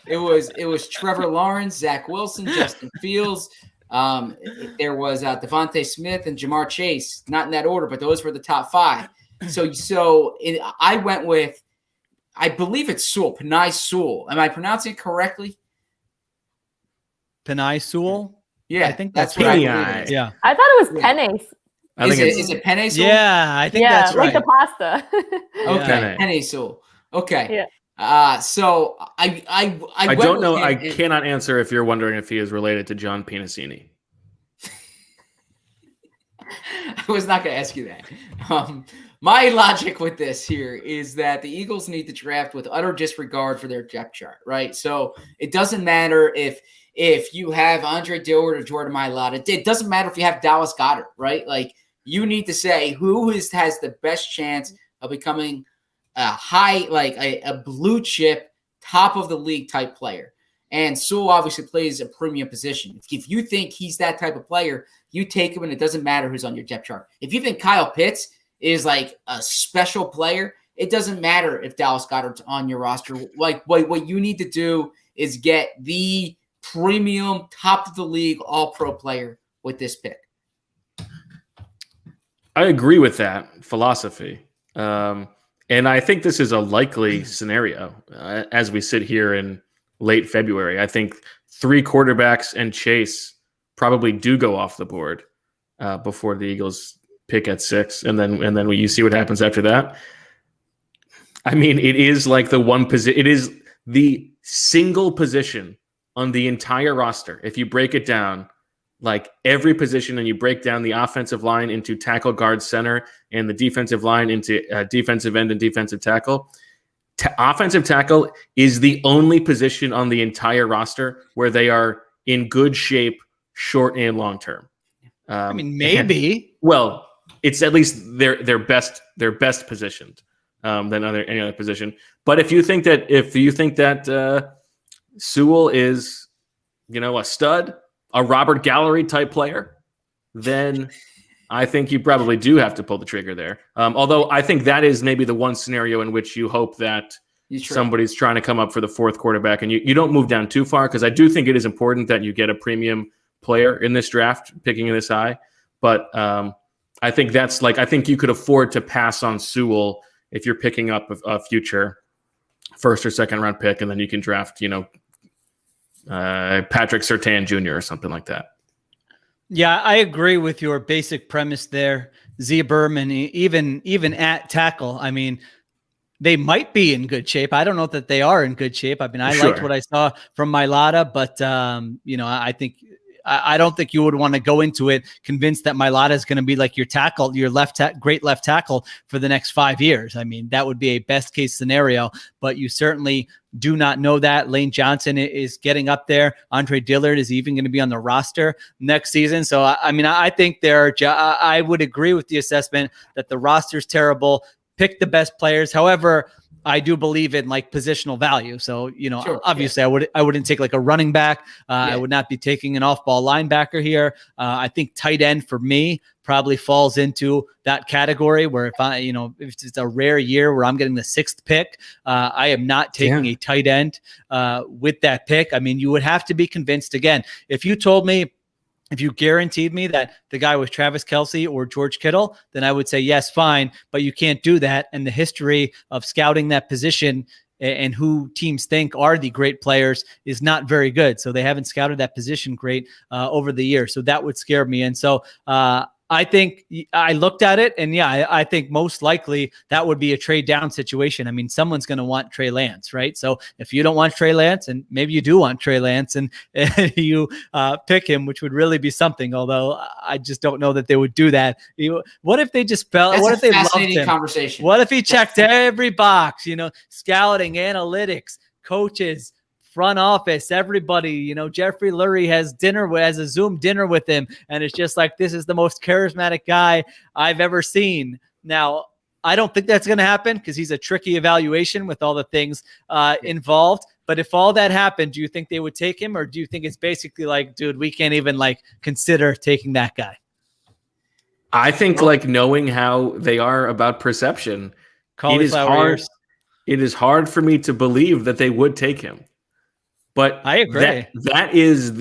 it was Trevor Lawrence, Zach Wilson, Justin Fields. There was Devontae Smith and Jamar Chase, not in that order, but those were the top 5. I went with, I believe it's Sewell, Penei Sewell. Am I pronouncing it correctly? Penei Sewell? Yeah, I think that's what I believe it is. Yeah. I thought it was Penei. Is it Penei Sewell? Yeah, I think that's right. like the pasta. Okay, Penei Sewell. Okay. Yeah. So I don't know. I cannot answer if you're wondering if he is related to John Pinacini. I was not going to ask you that. My logic with this here is that the Eagles need to draft with utter disregard for their depth chart, right? So it doesn't matter if you have Andre Dillard or Jordan Mailata. It doesn't matter if you have Dallas Goedert, right? Like, you need to say who has the best chance of becoming a blue chip, top of the league type player. And Sewell obviously plays a premium position. If you think he's that type of player, you take him, and it doesn't matter who's on your depth chart. If you think Kyle Pitts is like a special player, it doesn't matter if Dallas Goedert's on your roster. Like, what you need to do is get the premium, top of the league, all-pro player with this pick. I agree with that philosophy. And I think this is a likely scenario as we sit here in late February. I think 3 quarterbacks and Chase probably do go off the board before the Eagles pick at 6, and then you see what happens after that. I mean, it is like the one position. It is the single position on the entire roster. If you break it down, like every position, and you break down the offensive line into tackle, guard, center, and the defensive line into defensive end and defensive tackle. Offensive tackle is the only position on the entire roster where they are in good shape, short and long term. I mean, maybe. Well, it's at least they're best positioned than any other position. But if you think that Sewell is, a stud, a Robert Gallery type player, then I think you probably do have to pull the trigger there. Although I think that is maybe the one scenario in which you hope that somebody's trying to come up for the 4th quarterback, and you don't move down too far, because I do think it is important that you get a premium player in this draft, picking this high. But I think I think you could afford to pass on Sewell if you're picking up a future 1st or 2nd round pick, and then you can draft, Patrick Surtain Jr. or something like that. Yeah, I agree with your basic premise there, Zia Berman. Even at tackle, I mean, they might be in good shape. I don't know that they are in good shape. I mean, I liked what I saw from Mailata, but I think I don't think you would want to go into it convinced that Mailata is going to be like your tackle, your great left tackle for the next 5 years. I mean, that would be a best case scenario, but you certainly do not know that. Lane Johnson is getting up there. Andre Dillard is even going to be on the roster next season. So, I mean, I think I would agree with the assessment that the roster's terrible. Pick the best players. However, I do believe in like positional value. So, Sure, obviously I wouldn't take like a running back. I would not be taking an off-ball linebacker here. I think tight end for me probably falls into that category where if it's a rare year where I'm getting the 6th pick, I am not taking a tight end with that pick. I mean, you would have to be convinced again. If you guaranteed me that the guy was Travis Kelce or George Kittle, then I would say, yes, fine, but you can't do that. And the history of scouting that position and who teams think are the great players is not very good. So they haven't scouted that position great over the years. So that would scare me. And so I think I looked at it, and I think most likely that would be a trade down situation. I mean, someone's going to want Trey Lance, right? So if you don't want Trey Lance, and maybe you do want Trey Lance, and you pick him, which would really be something. Although I just don't know that they would do that. What if they just felt? What if they loved him? Conversation. What if he checked every box? Scouting, analytics, coaches, front office, everybody, Jeffrey Lurie has a Zoom dinner with him. And it's just like, this is the most charismatic guy I've ever seen. Now, I don't think that's going to happen because he's a tricky evaluation with all the things involved. But if all that happened, do you think they would take him? Or do you think it's basically like, dude, we can't even consider taking that guy? I think knowing how they are about perception, it is hard for me to believe that they would take him. But I agree. That is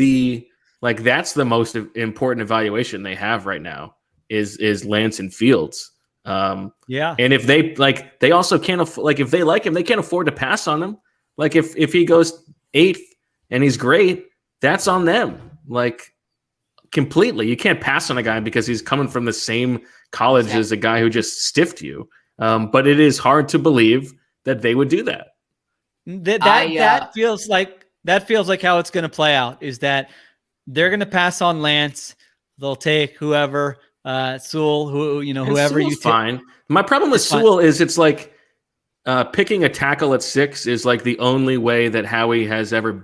that's the most important evaluation they have right now is Lance and Fields. And if they also can't if they like him, they can't afford to pass on him. If he goes 8th and he's great, that's on them. Completely. You can't pass on a guy because he's coming from the same college as a guy who just stiffed you. But it is hard to believe that they would do that. That feels like how it's going to play out, is that they're going to pass on Lance. They'll take whoever, Sewell, whoever you take. Fine. My problem with Sewell is it's picking a tackle at 6 is the only way that Howie has ever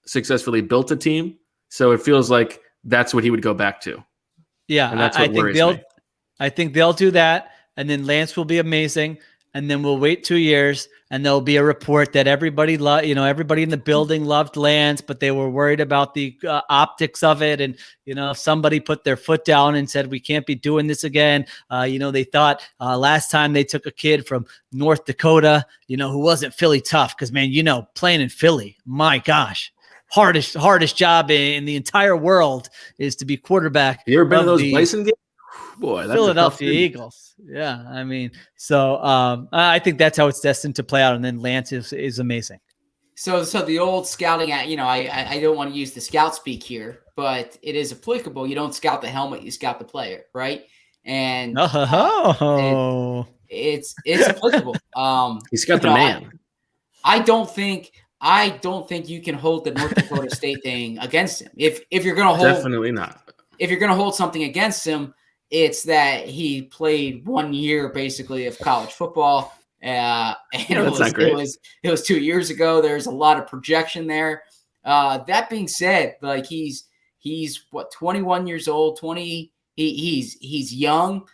successfully built a team. So it feels like that's what he would go back to. Yeah, and that's what worries me. I think they'll do that, and then Lance will be amazing. And then we'll wait 2 years, and there'll be a report that everybody in the building loved Lance, but they were worried about the optics of it. And, somebody put their foot down and said, we can't be doing this again. They thought last time they took a kid from North Dakota, who wasn't Philly tough. Because, man, playing in Philly, my gosh, hardest job in the entire world is to be quarterback. You ever been to those Bison games? Boy, that's Philadelphia Eagles. Yeah, I mean, so I think that's how it's destined to play out. And then Lance is amazing. So the old scouting, I don't want to use the scout speak here, but it is applicable. You don't scout the helmet, you scout the player, right? And it's applicable. He's got the man. I don't think you can hold the North Dakota State thing against him. If you're going to hold, definitely not. If you're going to hold something against him, it's that he played 1 year basically of college football. And it was 2 years ago. There's a lot of projection there. That being said, he's 21 years old, 20. He's young.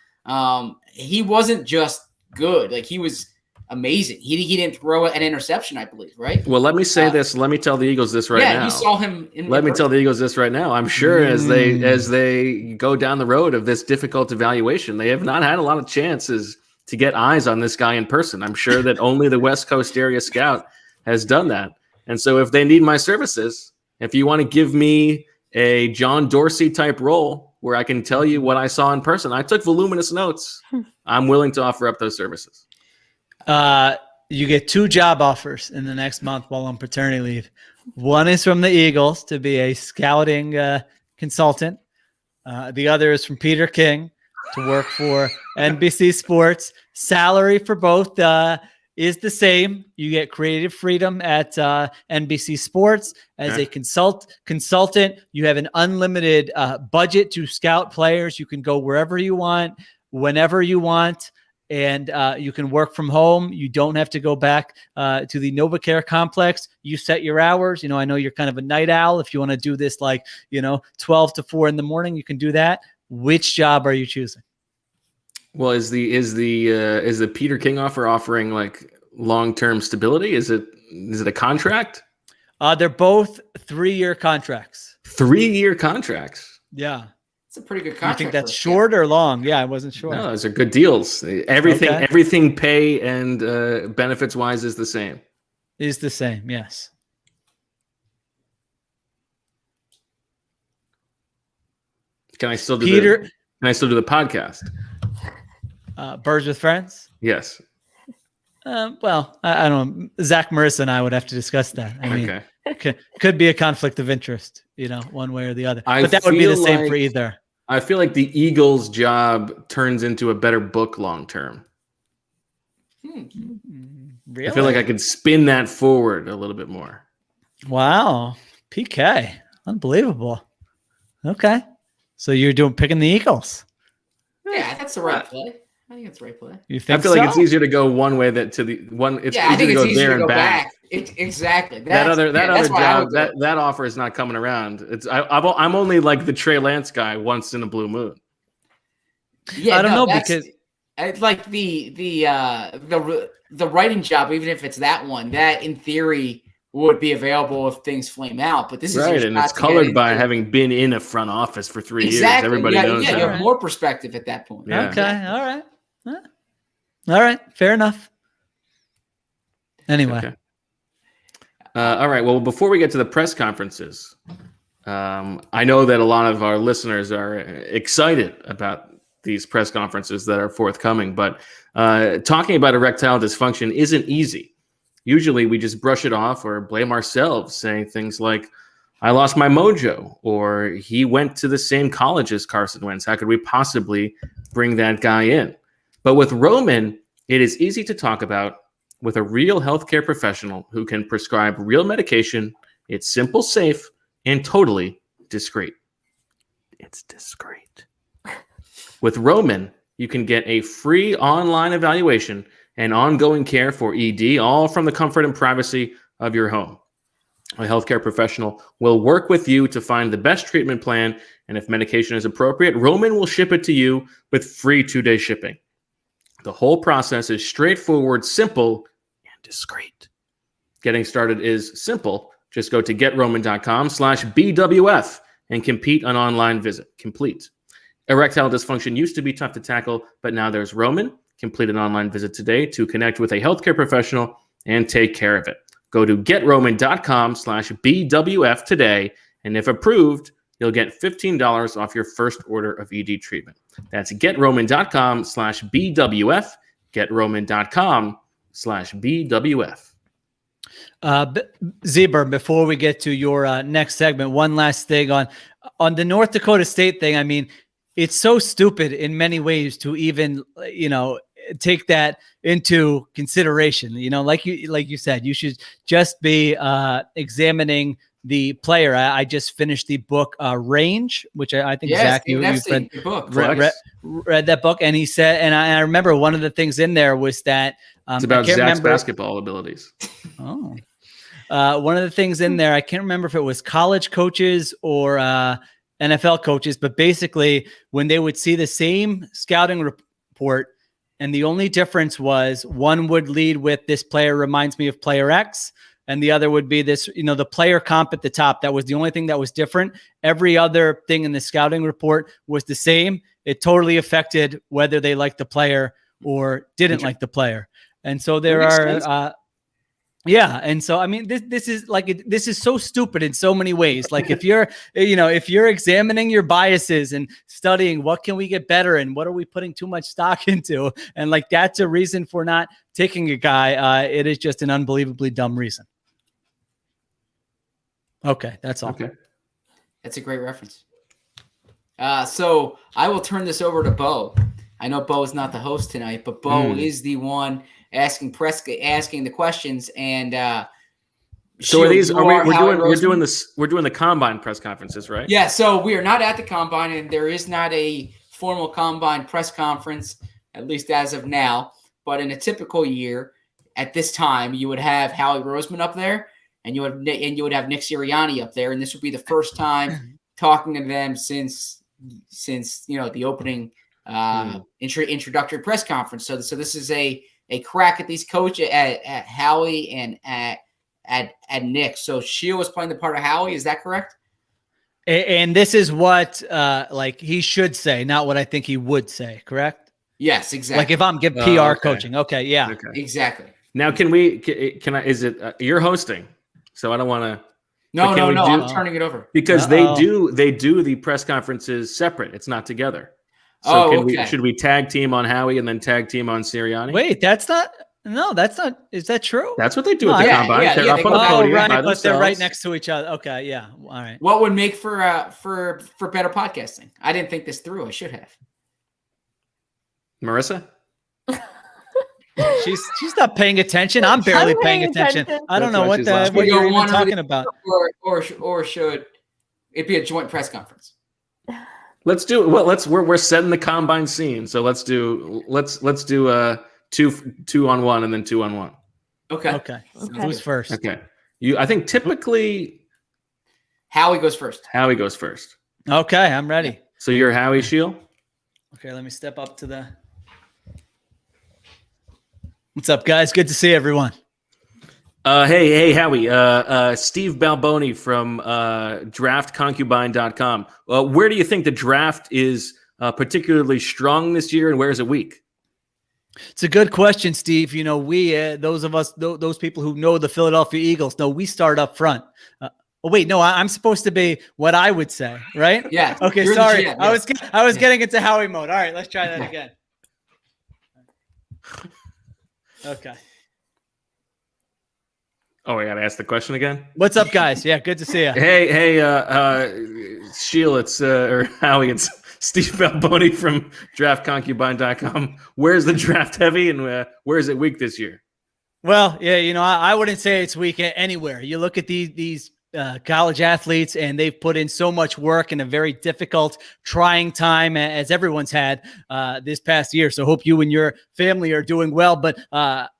He wasn't just good. He was amazing. He didn't throw an interception, I believe, right? Well, let me say this. Let me tell the Eagles this right now. Yeah, you saw him. Let me tell the Eagles this right now. I'm sure as they go down the road of this difficult evaluation, they have not had a lot of chances to get eyes on this guy in person. I'm sure that only the West Coast area scout has done that. And so if they need my services, if you want to give me a John Dorsey type role where I can tell you what I saw in person, I took voluminous notes. I'm willing to offer up those services. You get 2 job offers in the next month while on paternity leave. One is from the Eagles to be a scouting consultant. The other is from Peter King to work for NBC Sports. Salary for both is the same. You get creative freedom at NBC Sports as a consultant. You have an unlimited budget to scout players. You can go wherever you want, whenever you want. And you can work from home. You don't have to go back to the NovaCare complex. You set your hours. I know you're kind of a night owl. If you want to do this 12 to 4 in the morning, you can do that. Which job are you choosing? Well, is the Peter King offering long-term stability? Is it a contract? They're both 3-year contracts. 3-year contracts. Yeah. It's a pretty good You contract. think that's for us, short or long? Yeah, I wasn't sure. No, those are good deals. Everything, Okay. everything pay and benefits wise is the same. Is the same, yes. Can I still do Peter, Can I still do the podcast? Birds with Friends. Yes. Well, I don't know. Zach, Marissa, and I would have to discuss that. I mean, Okay. could be a conflict of interest, one way or the other. I But that would be the feel same for like- either. I feel like the Eagles' job turns into a better book long term. Really? I feel like I could spin that forward a little bit more. Wow. PK. Unbelievable. Okay. So you're picking the Eagles. Yeah, that's the right play. I think it's the right play. You think I feel like so? it's easier to go one way that to the one. It's Yeah, I easier think to it's go easier there to and go back. Exactly. That other that's why I job would do it. that offer is not coming around. I'm only like the Trey Lance guy once in a blue moon. Yeah, I don't know, that's- because- it's like the writing job, even if it's that one, that in theory would be available if things flame out. But this is Right, your and shot it's to get colored by into- having been in a front office for 3 years. exactly. Everybody knows yeah, that. you have more perspective at that point. Yeah. Okay. All right. All right. Fair enough. Anyway. Okay. All right. Well, before we get to the press conferences, I know that a lot of our listeners are excited about these press conferences that are forthcoming, but talking about erectile dysfunction isn't easy. Usually we just brush it off or blame ourselves, saying things like, I lost my mojo, or he went to the same college as Carson Wentz. How could we possibly bring that guy in? But with Roman, it is easy to talk about with a real healthcare professional who can prescribe real medication. It's simple, safe, and totally discreet. It's discreet. With Roman, you can get a free online evaluation and ongoing care for ED, all from the comfort and privacy of your home. A healthcare professional will work with you to find the best treatment plan, and if medication is appropriate, Roman will ship it to you with free 2-day shipping. The whole process is straightforward, simple, and discreet. Getting started is simple. Just go to getroman.com/BWF and complete an online visit. Complete. Erectile dysfunction used to be tough to tackle, but now there's Roman. Complete an online visit today to connect with a healthcare professional and take care of it. Go to getroman.com/BWF today, and if approved, you'll get $15 off your first order of ED treatment. That's getroman.com/BWF, getroman.com/BWF. Zebra, before we get to your next segment, one last thing on the North Dakota State thing. I mean, it's so stupid in many ways to even, take that into consideration. Like you said, you should just be examining the player. I just finished the book Range, which I think Zach, you've read, good book. read that book, and he said, and I remember one of the things in there was that It's about I can't Zach's remember- basketball abilities. Oh. One of the things in there, I can't remember if it was college coaches or NFL coaches, but basically when they would see the same scouting report, and the only difference was one would lead with this player reminds me of player X, and the other would be this, the player comp at the top. That was the only thing that was different. Every other thing in the scouting report was the same. It totally affected whether they liked the player or didn't like the player. And so there are, yeah. And so, I mean, this is so stupid in so many ways. Like if you're examining your biases and studying what can we get better and what are we putting too much stock into, and like that's a reason for not taking a guy. It is just an unbelievably dumb reason. Okay, that's all. Okay. That's a great reference. So I will turn this over to Bo. I know Bo is not the host tonight, but Bo is the one asking the questions. And So are these? We're doing Roseman. this. We're doing the combine press conferences, right? Yeah. So we are not at the combine, and there is not a formal combine press conference, at least as of now. But in a typical year, at this time, you would have Howie Roseman up there, and you would have Nick Sirianni up there, and this would be the first time talking to them since the opening introductory press conference. So this is a a crack at these coaches at Howie and at Nick. So Sheil was playing the part of Howie. Is that correct? And this is what like he should say, not what I think he would say. Correct? Yes, exactly. Like if I'm giving PR coaching. Okay. Yeah. Okay. Exactly. Now, can I? Is it you're hosting? So I don't want to. No. But can we I'm turning it over because they do the press conferences separate. It's not together. So should we tag team on Howie and then tag team on Sirianni? Wait, that's not. Is that true? That's what they do at the combine. Yeah, they're yeah, up on the podium right, by but they're right themselves. next to each other. Okay, yeah, all right. What would make for better podcasting? I didn't think this through. I should have. Marissa? She's not paying attention. I'm barely paying attention. I don't know what you're even talking about. Or should it be a joint press conference? Let's do we're setting the combine scene. So let's do 2-on-1 and then 2-on-1. Okay. Who's first? Okay. I think typically Howie goes first. Howie goes first. Okay, I'm ready. So you're Howie Sheil? Okay, let me step up to the. What's up, guys? Good to see everyone. Hey, Howie. Steve Balboni from draftconcubine.com. Where do you think the draft is particularly strong this year, and where is it weak? It's a good question, Steve. You know, we those people who know the Philadelphia Eagles know we start up front. Wait, no, I'm supposed to be what I would say, right? Yeah. Okay, sorry. I was getting into Howie mode. All right, let's try that again. Okay. Oh, I got to ask the question again? What's up, guys? Yeah, good to see you. Hey, Sheil, or Howie, it's Steve Balboni from draftconcubine.com. Where's the draft heavy and where is it weak this year? Well, yeah, you know, I wouldn't say it's weak anywhere. You look at these college athletes, and they've put in so much work in a very difficult, trying time, as everyone's had this past year. So hope you and your family are doing well. But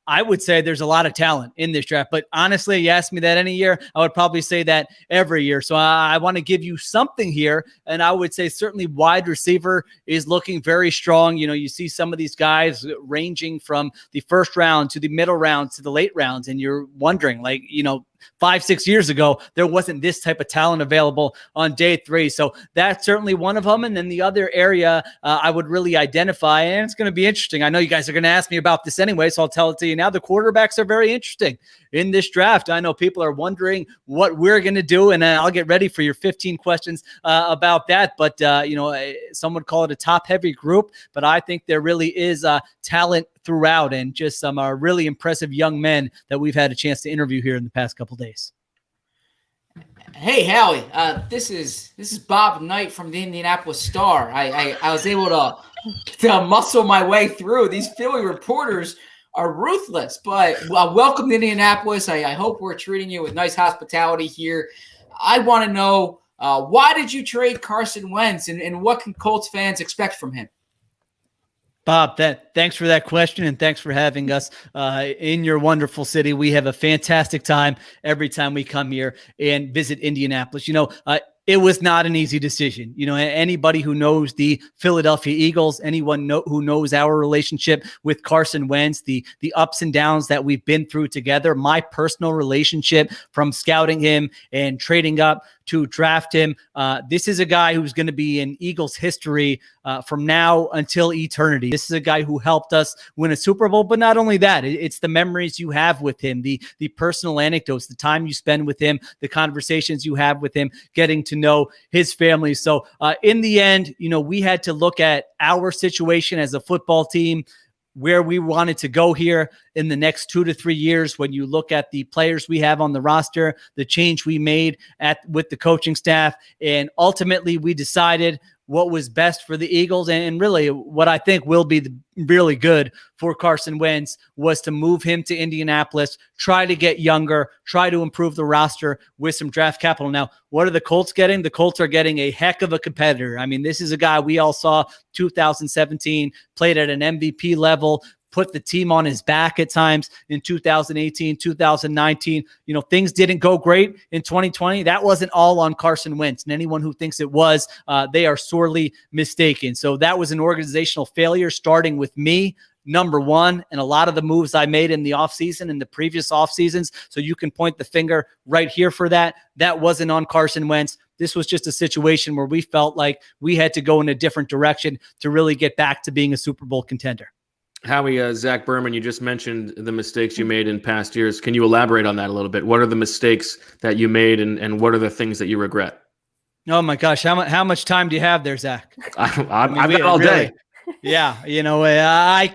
I would say there's a lot of talent in this draft. But honestly, you ask me that any year, I would probably say that every year. So I want to give you something here. And I would say certainly wide receiver is looking very strong. You know, you see some of these guys ranging from the first round to the middle rounds to the late rounds. And you're wondering, 5-6 years ago, there wasn't this type of talent available on day 3. So that's certainly one of them. And then the other area I would really identify, and it's going to be interesting. I know you guys are going to ask me about this anyway, so I'll tell it to you now. The quarterbacks are very interesting in this draft. I know people are wondering what we're going to do, and I'll get ready for your 15 questions about that. But, some would call it a top-heavy group, but I think there really is talent throughout, and just some really impressive young men that we've had a chance to interview here in the past couple days. Hey, Howie, this is Bob Knight from the Indianapolis Star. I was able to muscle my way through. These Philly reporters are ruthless, but welcome to Indianapolis. I hope we're treating you with nice hospitality here. I want to know, why did you trade Carson Wentz, and what can Colts fans expect from him? Bob, thanks for that question, and thanks for having us in your wonderful city. We have a fantastic time every time we come here and visit Indianapolis. It was not an easy decision. Anybody who knows the Philadelphia Eagles, anyone who knows our relationship with Carson Wentz, the ups and downs that we've been through together, my personal relationship from scouting him and trading up to draft him. This is a guy who's going to be in Eagles history from now until eternity. This is a guy who helped us win a Super Bowl, but not only that, it's the memories you have with him, the personal anecdotes, the time you spend with him, the conversations you have with him, getting to know his family. So in the end, we had to look at our situation as a football team, where we wanted to go here in the next 2 to 3 years. When you look at the players we have on the roster, the change we made with the coaching staff, and ultimately we decided what was best for the Eagles, and really what I think will be really good for Carson Wentz was to move him to Indianapolis, try to get younger, try to improve the roster with some draft capital. Now, what are the Colts getting? The Colts are getting a heck of a competitor. I mean, this is a guy we all saw 2017, played at an MVP level, put the team on his back at times in 2018, 2019. Things didn't go great in 2020. That wasn't all on Carson Wentz. And anyone who thinks it was, they are sorely mistaken. So that was an organizational failure, starting with me number one in a lot of the moves I made in the offseason and the previous off seasons. So you can point the finger right here for that. That wasn't on Carson Wentz. This was just a situation where we felt like we had to go in a different direction to really get back to being a Super Bowl contender. Howie, Zach Berman, you just mentioned the mistakes you made in past years. Can you elaborate on that a little bit? What are the mistakes that you made, and what are the things that you regret? Oh my gosh, how much time do you have there, Zach? I've got all day. Yeah, I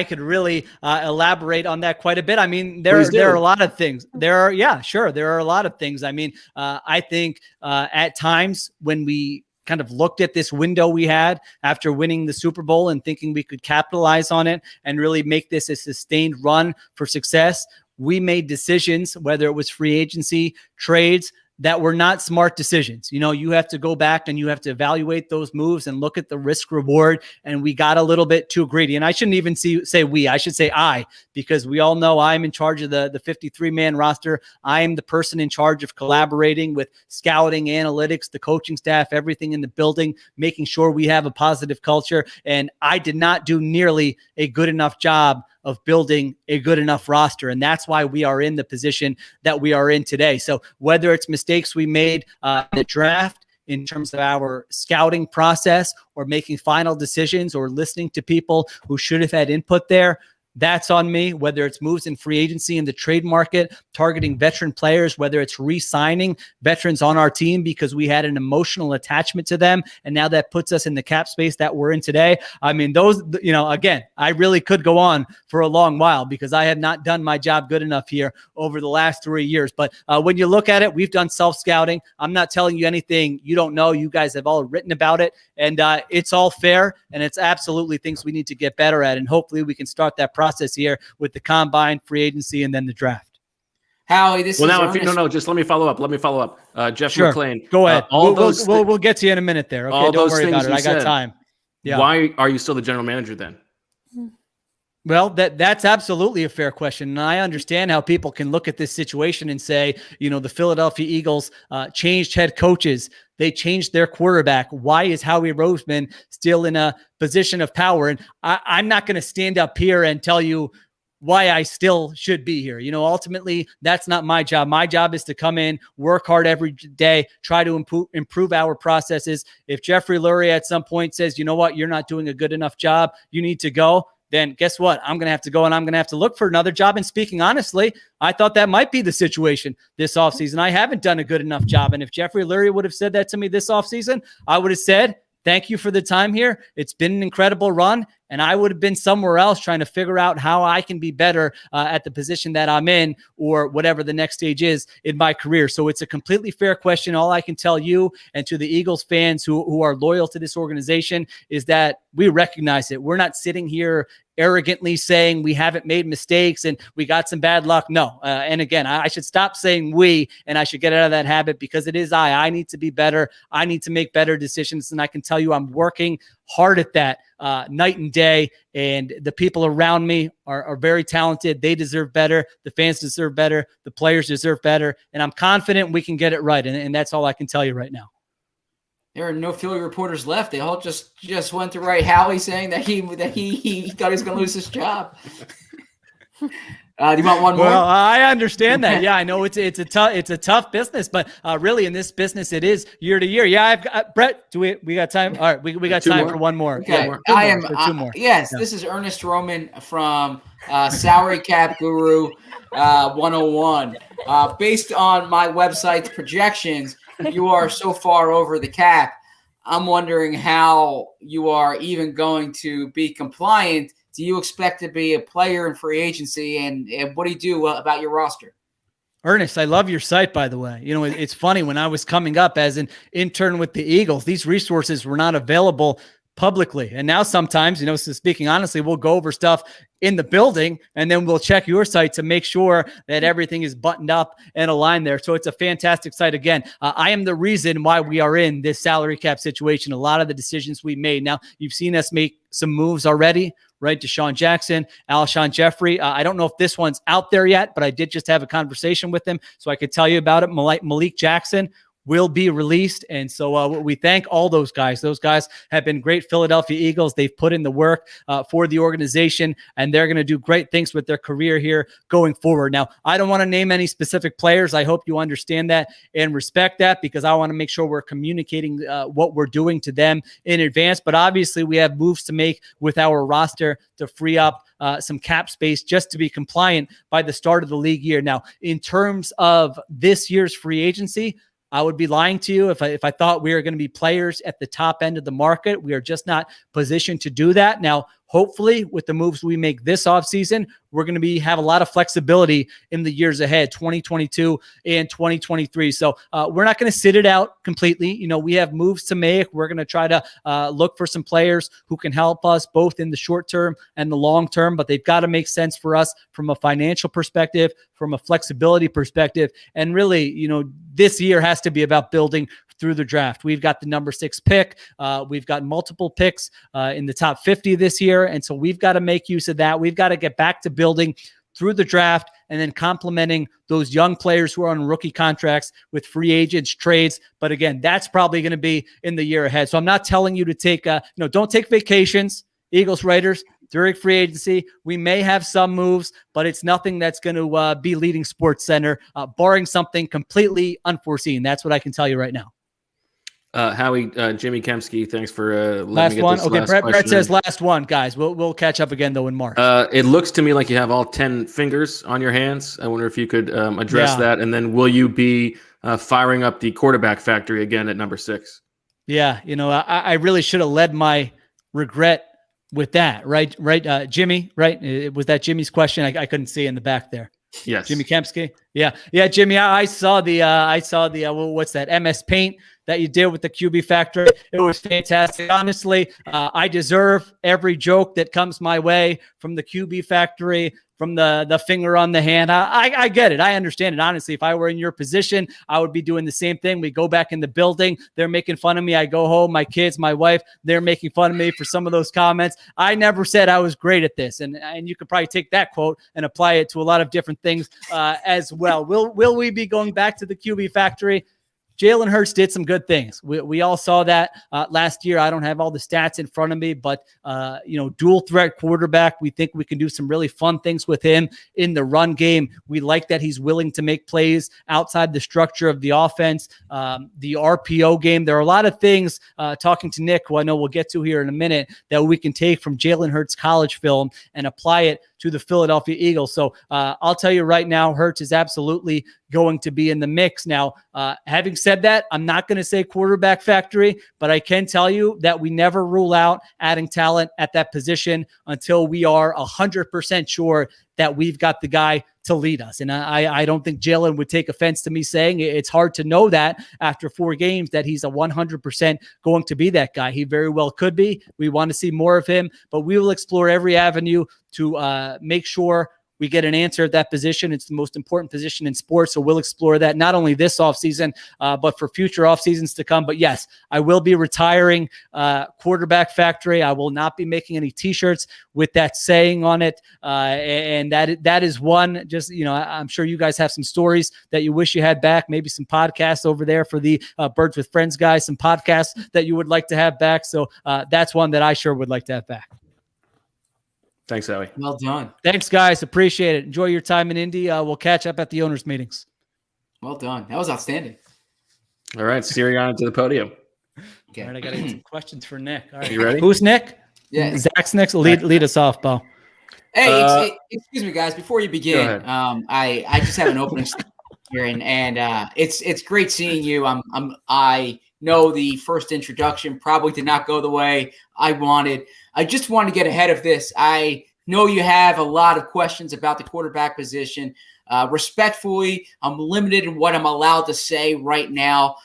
could really elaborate on that quite a bit. I mean, there are a lot of things. There are a lot of things. I mean, I think at times when we kind of looked at this window we had after winning the Super Bowl and thinking we could capitalize on it and really make this a sustained run for success, we made decisions, whether it was free agency, trades, that were not smart decisions. You have to go back and you have to evaluate those moves and look at the risk reward. And we got a little bit too greedy. And I shouldn't even say we, I should say I, because we all know I'm in charge of the 53-man roster. I am the person in charge of collaborating with scouting, analytics, the coaching staff, everything in the building, making sure we have a positive culture. And I did not do nearly a good enough job of building a good enough roster. And that's why we are in the position that we are in today. So whether it's mistakes we made in the draft in terms of our scouting process or making final decisions or listening to people who should have had input there, that's on me. Whether it's moves in free agency in the trade market, targeting veteran players, whether it's re-signing veterans on our team because we had an emotional attachment to them, and now that puts us in the cap space that we're in today. I mean, those, again, I really could go on for a long while because I have not done my job good enough here over the last 3 years. But when you look at it, we've done self-scouting. I'm not telling you anything you don't know. You guys have all written about it, and it's all fair, and it's absolutely things we need to get better at, and hopefully we can start that process here with the combine, free agency, and then the draft. Howie, just let me follow up. Jeff Sure. McClain. Go ahead. We'll get to you in a minute there. Okay, don't worry about it. I got time. Yeah. Why are you still the general manager then? Well, that's absolutely a fair question. And I understand how people can look at this situation and say, the Philadelphia Eagles changed head coaches. They changed their quarterback. Why is Howie Roseman still in a position of power? And I'm not going to stand up here and tell you why I still should be here. Ultimately, that's not my job. My job is to come in, work hard every day, try to improve our processes. If Jeffrey Lurie at some point says, you know what, you're not doing a good enough job, you need to go, then guess what? I'm going to have to go and I'm going to have to look for another job. And speaking honestly, I thought that might be the situation this offseason. I haven't done a good enough job. And if Jeffrey Lurie would have said that to me this offseason, I would have said, thank you for the time here. It's been an incredible run. And I would have been somewhere else trying to figure out how I can be better at the position that I'm in or whatever the next stage is in my career. So it's a completely fair question. All I can tell you and to the Eagles fans who are loyal to this organization is that we recognize it. We're not sitting here arrogantly saying we haven't made mistakes and we got some bad luck. No. And again, I should stop saying we, and I should get out of that habit because it is I need to be better. I need to make better decisions. And I can tell you I'm working hard at that night and day. And the people around me are very talented. They deserve better. The fans deserve better. The players deserve better. And I'm confident we can get it right. And that's all I can tell you right now. There are no Philly reporters left. They all just went to write Howie saying that he thought he was going to lose his job. Do you want one more? Well, I understand that. Yeah, I know it's a tough business, but really in this business it is year to year. Yeah, I've got Brett. We got time? All right, we got time for one more. Okay, two more. Yes, this is Ernest Roman from Salary Cap Guru 101. Based on my website's projections, you are so far over the cap. I'm wondering how you are even going to be compliant. Do you expect to be a player in free agency, and what do you do about your roster? Ernest, I love your site, by the way. It's funny, when I was coming up as an intern with the Eagles, these resources were not available publicly. And now sometimes, so speaking honestly, we'll go over stuff in the building and then we'll check your site to make sure that everything is buttoned up and aligned there. So it's a fantastic site. Again, I am the reason why we are in this salary cap situation. A lot of the decisions we made. Now, you've seen us make some moves already, right? Deshaun Jackson, Alshon Jeffrey. I don't know if this one's out there yet, but I did just have a conversation with him, so I could tell you about it. Malik Jackson will be released. And so we thank all those guys. Those guys have been great Philadelphia Eagles. They've put in the work for the organization, and they're going to do great things with their career here going forward. Now, I don't want to name any specific players. I hope you understand that and respect that, because I want to make sure we're communicating what we're doing to them in advance. But obviously, we have moves to make with our roster to free up some cap space just to be compliant by the start of the league year. Now, in terms of this year's free agency, I would be lying to you if I thought we were going to be players at the top end of the market. We are just not positioned to do that. Now, hopefully, with the moves we make this offseason, we're going to have a lot of flexibility in the years ahead, 2022 and 2023. So we're not going to sit it out completely. You know, we have moves to make. We're going to try to look for some players who can help us both in the short term and the long term, but they've got to make sense for us from a financial perspective, from a flexibility perspective. And really, you know, this year has to be about building through the draft. We've got the number 6 pick. We've got multiple picks in the top 50 this year. And so we've got to make use of that. We've got to get back to building through the draft and then complementing those young players who are on rookie contracts with free agents, trades. But again, that's probably going to be in the year ahead. So I'm not telling you to take, don't take vacations, Eagles writers, during free agency. We may have some moves, but it's nothing that's going to be leading Sports Center, barring something completely unforeseen. That's what I can tell you right now. Howie, Jimmy Kempski, thanks for last one. Okay, Brett says last one, guys. We'll catch up again though in March. It looks to me like you have all 10 fingers on your hands. I wonder if you could address that, and then will you be firing up the quarterback factory again at number 6? Yeah, I really should have led my regret with that, right, Jimmy? Right? Was that Jimmy's question? I couldn't see in the back there. Yes, Jimmy Kempski. Yeah, Jimmy. I saw the what's that MS Paint that you did with the QB Factory. It was fantastic. Honestly, I deserve every joke that comes my way from the QB Factory, from the finger on the hand. I get it. I understand it. Honestly, if I were in your position, I would be doing the same thing. We go back in the building. They're making fun of me. I go home. My kids, my wife, they're making fun of me for some of those comments. I never said I was great at this. And you could probably take that quote and apply it to a lot of different things as well. Will we be going back to the QB Factory? Jalen Hurts did some good things. We all saw that last year. I don't have all the stats in front of me, but dual threat quarterback. We think we can do some really fun things with him in the run game. We like that he's willing to make plays outside the structure of the offense. The RPO game. There are a lot of things. Talking to Nick, who I know we'll get to here in a minute, that we can take from Jalen Hurts' college film and apply it to the Philadelphia Eagles. So I'll tell you right now, Hurts is absolutely going to be in the mix. Now, having said that, I'm not going to say quarterback factory, but I can tell you that we never rule out adding talent at that position until we are 100% sure that we've got the guy to lead us. And I don't think Jalen would take offense to me saying it's hard to know that after 4 games that he's 100% going to be that guy. He very well could be. We want to see more of him, but we will explore every avenue to make sure we get an answer at that position. It's the most important position in sports. So we'll explore that not only this offseason, but for future offseasons to come. But yes, I will be retiring quarterback factory. I will not be making any t-shirts with that saying on it. And that is one, just, I'm sure you guys have some stories that you wish you had back, maybe some podcasts over there for the Birds with Friends guys, some podcasts that you would like to have back. So that's one that I sure would like to have back. Thanks, Howie. Well done. Thanks, guys. Appreciate it. Enjoy your time in Indy. We'll catch up at the owners' meetings. Well done. That was outstanding. All right, steering on to the podium. Okay. All right, I got to get some questions for Nick. All right. You ready? Who's Nick? Yeah. Zach's next. Lead us off, Bo. Hey, excuse me, guys. Before you begin, I just have an opening statement here, and it's great seeing you. I know the first introduction probably did not go the way I wanted. I just wanted to get ahead of this. I know you have a lot of questions about the quarterback position. Respectfully, I'm limited in what I'm allowed to say right now.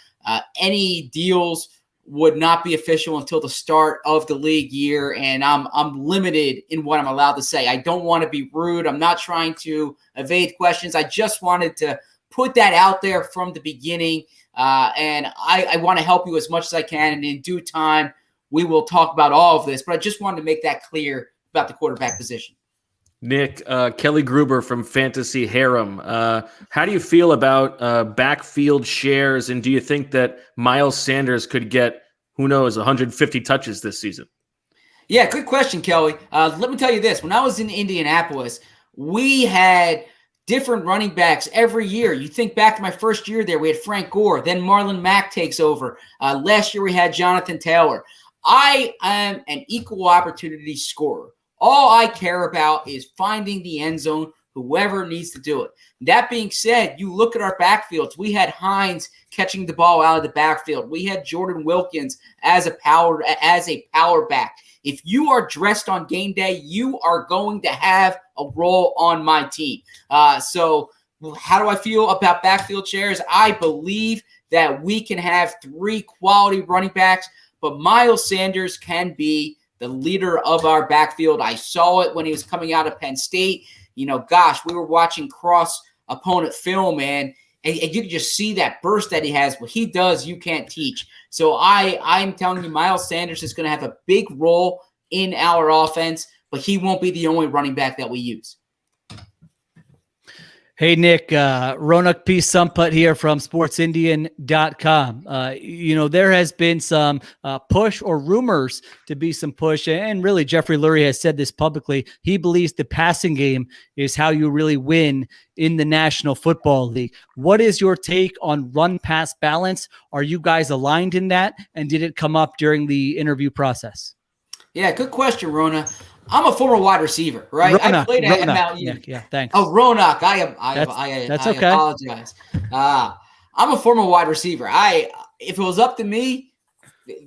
Any deals would not be official until the start of the league year, and I'm limited in what I'm allowed to say. I don't want to be rude. I'm not trying to evade questions. I just wanted to put that out there from the beginning, and I want to help you as much as I can, and in due time, we will talk about all of this, but I just wanted to make that clear about the quarterback position. Nick, Kelly Gruber from Fantasy Harem. How do you feel about backfield shares, and do you think that Miles Sanders could get, who knows, 150 touches this season? Yeah, good question, Kelly. Let me tell you this. When I was in Indianapolis, we had different running backs every year. You think back to my first year there, we had Frank Gore. Then Marlon Mack takes over. Last year we had Jonathan Taylor. I am an equal opportunity scorer. All I care about is finding the end zone, whoever needs to do it. That being said, you look at our backfields. We had Hines catching the ball out of the backfield. We had Jordan Wilkins as a power back. If you are dressed on game day, you are going to have a role on my team. So how do I feel about backfield shares? I believe that we can have 3 quality running backs, but Miles Sanders can be the leader of our backfield. I saw it when he was coming out of Penn State. We were watching cross-opponent film, and you can just see that burst that he has. What he does, you can't teach. So I'm telling you, Miles Sanders is going to have a big role in our offense, but he won't be the only running back that we use. Hey, Nick, Ronak P. Samput here from SportsIndian.com. There has been some push or rumors to be some push, and really Jeffrey Lurie has said this publicly. He believes the passing game is how you really win in the National Football League. What is your take on run-pass balance? Are you guys aligned in that, and did it come up during the interview process? Yeah, good question, Rona. I'm a former wide receiver, right? Ronak, I played at Mount Union. Yeah, thanks. Oh, Ronak. I okay. apologize. I'm a former wide receiver. If it was up to me,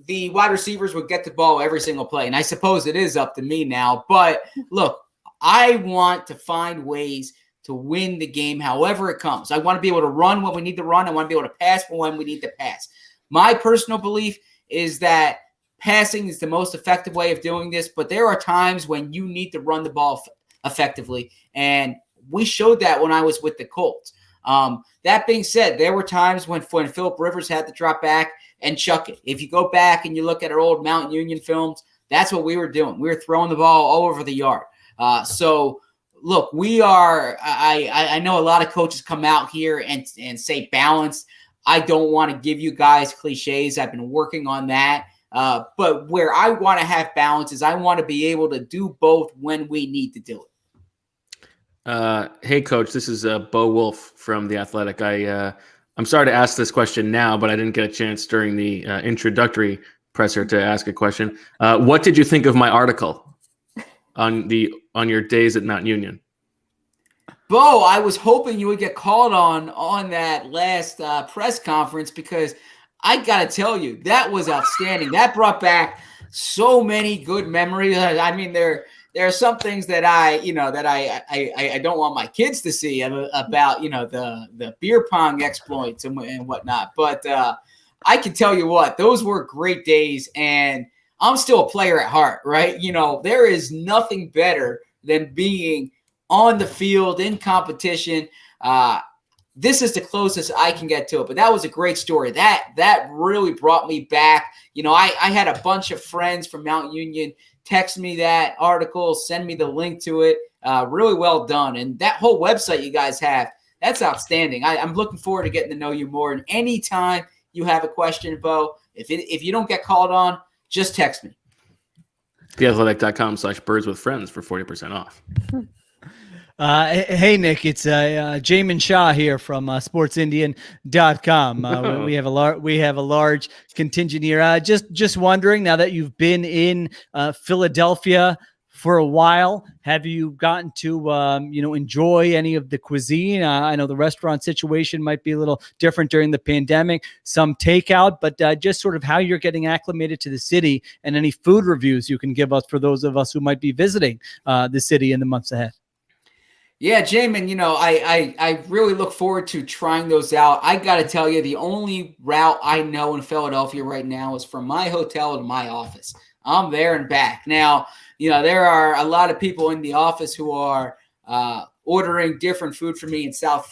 the wide receivers would get the ball every single play. And I suppose it is up to me now. But look, I want to find ways to win the game however it comes. I want to be able to run when we need to run. I want to be able to pass when we need to pass. My personal belief is that passing is the most effective way of doing this, but there are times when you need to run the ball effectively, and we showed that when I was with the Colts. That being said, there were times when Philip Rivers had to drop back and chuck it. If you go back and you look at our old Mount Union films, that's what we were doing. We were throwing the ball all over the yard. So, look, we are – I know a lot of coaches come out here and say balanced. I don't want to give you guys cliches. I've been working on that. But where I want to have balance is I want to be able to do both when we need to do it. Hey, Coach, this is Bo Wolf from The Athletic. I'm sorry to ask this question now, but I didn't get a chance during the introductory presser to ask a question. What did you think of my article on your days at Mount Union? Bo, I was hoping you would get called on that last press conference because I got to tell you, that was outstanding. That brought back so many good memories. I mean, there are some things that I don't want my kids to see about, the beer pong exploits and whatnot. But I can tell you what, those were great days, and I'm still a player at heart, right? There is nothing better than being on the field in competition. This is the closest I can get to it, but that was a great story. That really brought me back. I had a bunch of friends from Mount Union text me that article, send me the link to it. Really well done. And that whole website you guys have, that's outstanding. I'm looking forward to getting to know you more. And anytime you have a question, Bo, if you don't get called on, just text me. theathletic.com/birdswithfriends for 40% off. Hey, Nick, it's Jamin Shah here from SportsIndian.com. We have a large contingent here. Just wondering, now that you've been in Philadelphia for a while, have you gotten to enjoy any of the cuisine? I know the restaurant situation might be a little different during the pandemic, some takeout, but just sort of how you're getting acclimated to the city and any food reviews you can give us for those of us who might be visiting the city in the months ahead. Yeah, Jamin, I really look forward to trying those out. I got to tell you, the only route I know in Philadelphia right now is from my hotel to my office. I'm there and back. Now, there are a lot of people in the office who are ordering different food for me in South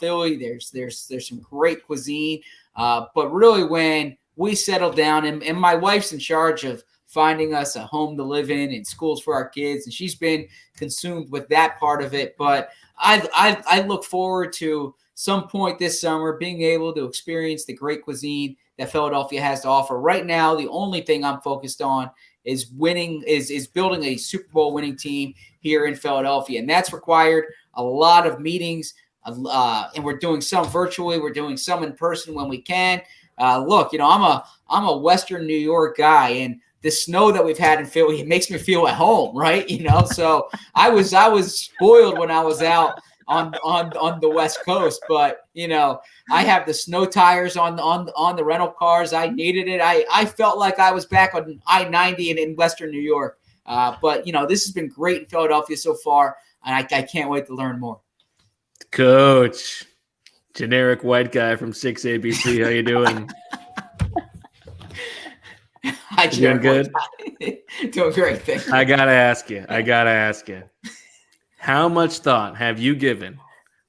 Philly. There's some great cuisine. But really when we settle down, and my wife's in charge of finding us a home to live in and schools for our kids. And she's been consumed with that part of it. But I look forward to some point this summer being able to experience the great cuisine that Philadelphia has to offer. Right now, the only thing I'm focused on is winning, is building a Super Bowl winning team here in Philadelphia. And that's required a lot of meetings. And we're doing some virtually. We're doing some in person when we can. Look, I'm a Western New York guy, and the snow that we've had in Philly, it makes me feel at home, right? So I was spoiled when I was out on the West Coast, but I have the snow tires on the rental cars. I needed it. I felt like I was back on I-90 in Western New York. But this has been great in Philadelphia so far, and I can't wait to learn more. Coach, generic white guy from 6ABC, how you doing? Hi, doing good? Doing great, thanks. I gotta ask you. How much thought have you given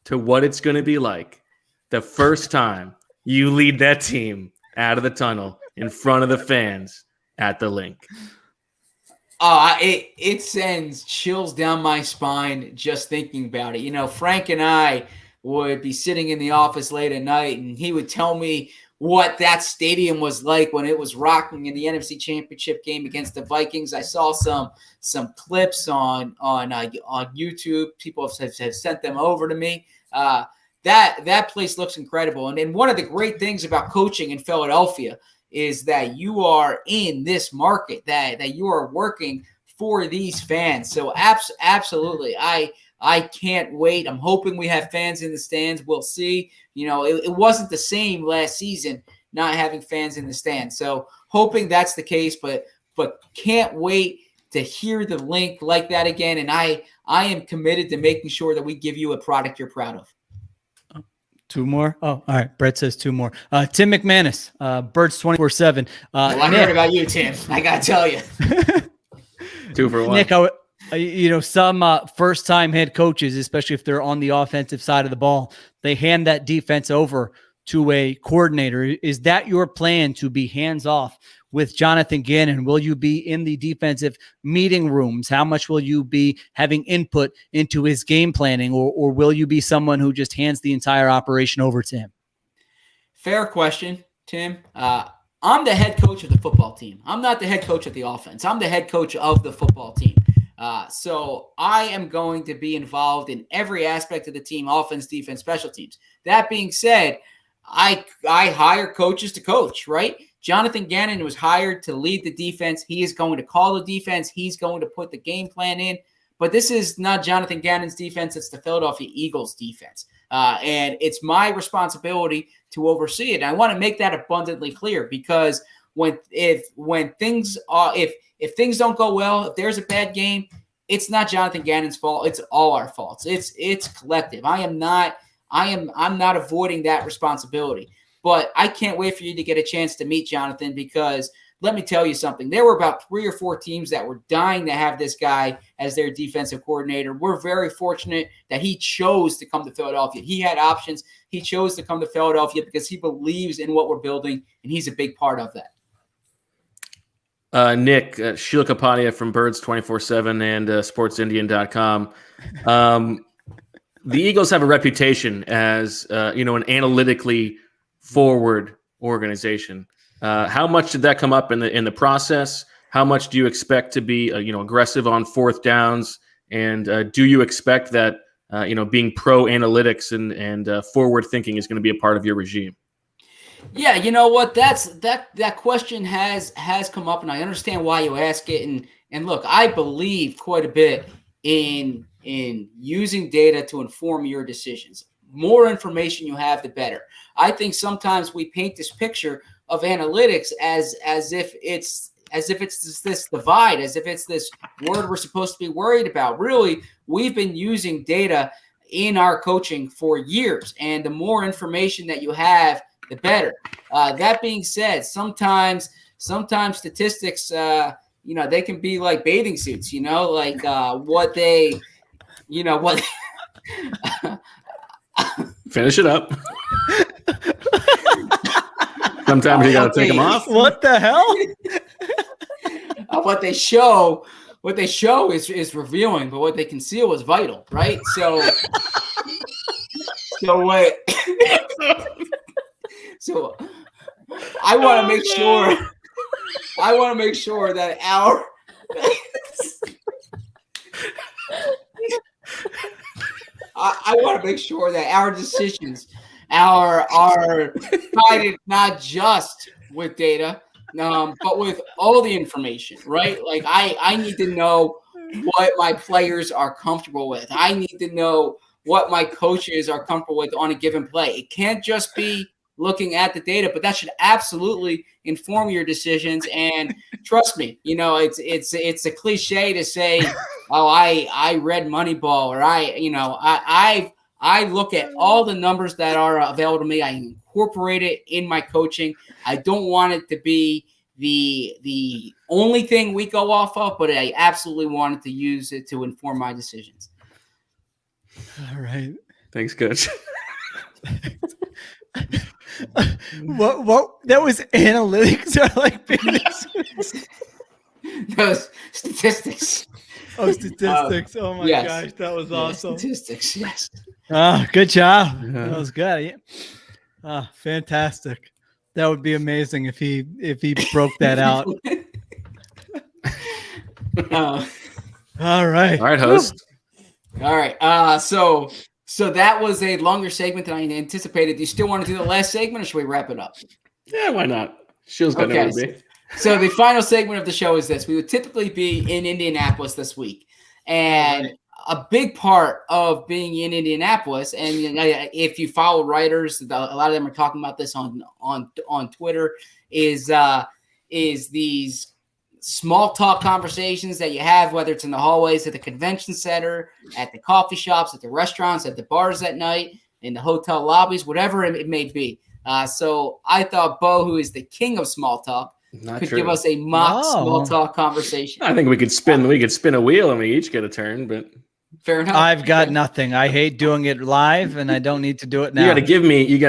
to what it's going to be like the first time you lead that team out of the tunnel in front of the fans at the Link? It sends chills down my spine just thinking about it. Frank and I would be sitting in the office late at night, and he would tell me what that stadium was like when it was rocking in the NFC Championship game against the Vikings. I saw some clips on YouTube. People have sent them over to me. That place looks incredible. And one of the great things about coaching in Philadelphia is that you are in this market, that you are working for these fans. So absolutely, I can't wait. I'm hoping we have fans in the stands. We'll see. It wasn't the same last season not having fans in the stands. So hoping that's the case, but can't wait to hear the Link like that again. And I am committed to making sure that we give you a product you're proud of. Two more. Oh, all right. Brett says two more. Tim McManus, Birds 24/7. Well, I heard about you, Tim. I gotta tell you. 2 for 1. Nick, some first-time head coaches, especially if they're on the offensive side of the ball, they hand that defense over to a coordinator. Is that your plan, to be hands-off with Jonathan Gannon? Will you be in the defensive meeting rooms? How much will you be having input into his game planning, or will you be someone who just hands the entire operation over to him? Fair question, Tim. I'm the head coach of the football team. I'm not the head coach of the offense. I'm the head coach of the football team. So I am going to be involved in every aspect of the team: offense, defense, special teams. That being said, I hire coaches to coach, right? Jonathan Gannon was hired to lead the defense. He is going to call the defense. He's going to put the game plan in. But this is not Jonathan Gannon's defense. It's the Philadelphia Eagles defense. And it's my responsibility to oversee it. And I want to make that abundantly clear, because if things don't go well, if there's a bad game, it's not Jonathan Gannon's fault. It's all our faults. It's collective. I'm not avoiding that responsibility. But I can't wait for you to get a chance to meet Jonathan, because let me tell you something. There were about 3 or 4 teams that were dying to have this guy as their defensive coordinator. We're very fortunate that he chose to come to Philadelphia. He had options. He chose to come to Philadelphia because he believes in what we're building, and he's a big part of that. Nick, Sheila Kapadia from Birds 24/7 and SportsIndian.com. The Eagles have a reputation as an analytically forward organization. How much did that come up in the process? How much do you expect to be aggressive on 4th downs? And do you expect that being pro analytics and forward thinking is going to be a part of your regime? Yeah, you know what? That question has come up, and I understand why you ask it. And look, I believe quite a bit in using data to inform your decisions. More information you have, the better. I think sometimes we paint this picture of analytics as if it's this divide, as if it's this word we're supposed to be worried about. Really, we've been using data in our coaching for years, and the more information that you have, the better. That being said, sometimes statistics, they can be like bathing suits. Finish it up. Sometimes you got to take them off. What the hell? what they show is revealing, but what they conceal is vital, right? So what? So I want to make sure. I want to make sure that our. I want to make sure that our decisions are guided not just with data, but with all the information, right? Like I need to know what my players are comfortable with. I need to know what my coaches are comfortable with on a given play. It can't just be looking at the data, but that should absolutely inform your decisions. And trust me, it's a cliche to say, "Oh, I read Moneyball," or I look at all the numbers that are available to me. I incorporate it in my coaching. I don't want it to be the only thing we go off of, but I absolutely wanted to use it to inform my decisions. All right. Thanks, Coach. What that was analytics or like Those statistics. Oh, statistics. Oh my yes. gosh, that was awesome. Statistics, yes. Good job. Yeah. That was good. Fantastic. That would be amazing if he broke that out. All right. All right, host. All right. So that was a longer segment than I anticipated. Do you still want to do the last segment, or should we wrap it up? Yeah, why not? Shield's got nowhere to be. So the final segment of the show is this. We would typically be in Indianapolis this week. And a big part of being in Indianapolis, and if you follow writers, a lot of them are talking about this on Twitter, is these small talk conversations that you have, whether it's in the hallways at the convention center, at the coffee shops, at the restaurants, at the bars at night, in the hotel lobbies, whatever it may be. So I thought Bo, who is the king of small talk, could give us a mock small talk conversation. I think we could spin a wheel and we each get a turn, but fair enough. I've got nothing. I hate doing it live, and I don't need to do it now. You got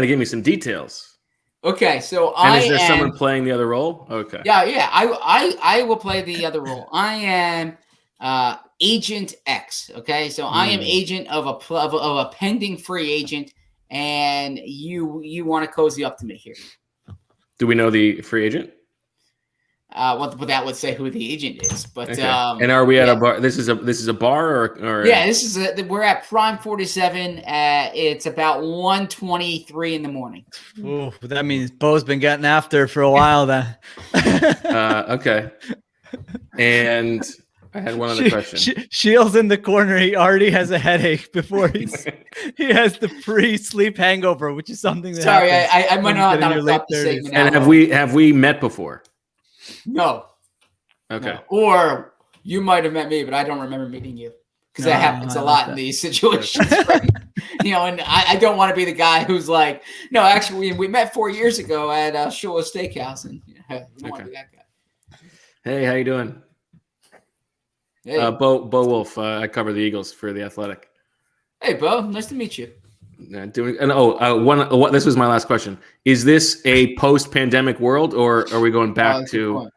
to give me some details. Okay, so is there someone playing the other role? Okay. Yeah. I will play the other role. I am Agent X. Okay, so I am agent of a pending free agent, and you want to cozy up to me here. Do we know the free agent? Well, that would say who the agent is, but okay. And are we at a bar? This is a bar or yeah, we're at Prime 47. It's about 1:23 in the morning. Oh, that means Bo's been getting after for a while then. Okay. And I had one other question. Shields in the corner. He already has a headache before he has the pre-sleep hangover, which is something that. Sorry, I might not have thought the segment. And have we met before? No. Okay. No. Or you might have met me, but I don't remember meeting you, because that happens a lot in these situations. Right? And I don't want to be the guy who's like, no, actually, we met 4 years ago at Shula Steakhouse, and you don't want to be that guy. Hey, how you doing? Hey. Bo Wolf. I cover the Eagles for The Athletic. Hey, Bo. Nice to meet you. This was my last question. Is this a post-pandemic world, or are we going back to?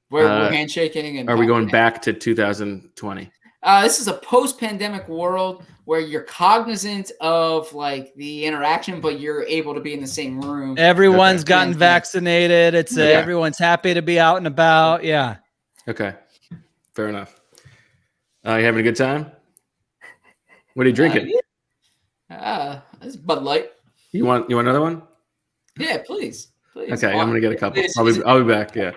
We're handshaking, and are we going back to 2020? This is a post-pandemic world where you're cognizant of like the interaction, but you're able to be in the same room. Everyone's gotten vaccinated. It's everyone's happy to be out and about. Yeah. Okay. Fair enough. You having a good time? What are you drinking? This is Bud Light. You want another one? Yeah, please. Okay, I'm gonna get a couple. I'll be back. Yeah.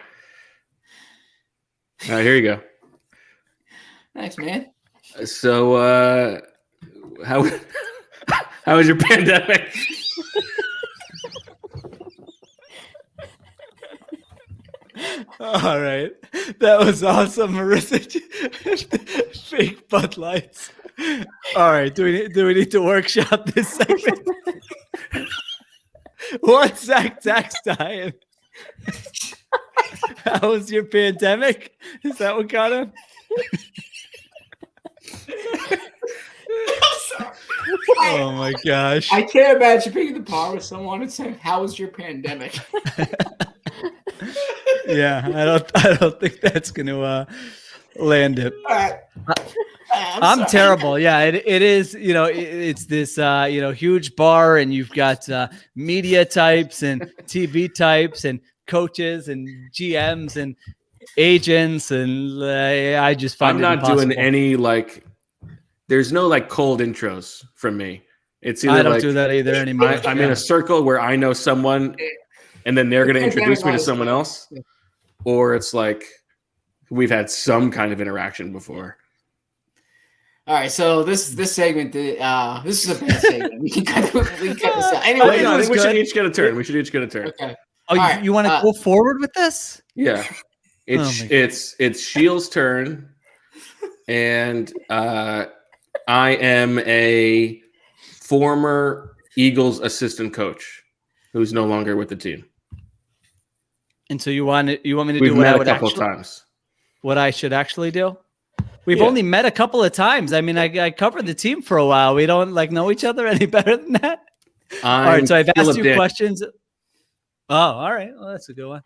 All right, here you go. Thanks, man. So, how was your pandemic? All right, that was awesome, Marissa. Fake Bud Lights. All right, do we need to workshop this segment? What's Zach's dying? How was your pandemic? Is that what got him? Oh my gosh! I can't imagine being in the bar with someone and saying, "How was your pandemic?" Yeah, I don't think that's going to land it. All right. I'm sorry. terrible. Yeah, it is. It's this huge bar, and you've got media types and TV types and coaches and GMs and agents, and I just find I'm not doing any there's no cold intros from me. It's either I don't do that either anymore. I'm in a circle where I know someone, and then they're going to introduce me to someone else, or it's like we've had some kind of interaction before. All right, so this segment, this is a bad segment. We can cut this out. Anyway, I think we should each get a turn. Okay. Oh, right, you want to go forward with this? Yeah, it's Shields' turn, and I am a former Eagles assistant coach who's no longer with the team. And so you want me to We've do what met I a would couple actually, of times. what I should actually do? We've Yeah. only met a couple of times. I mean, I covered the team for a while. We don't know each other any better than that. All right, so I've asked you questions. Oh, all right. Well, that's a good one.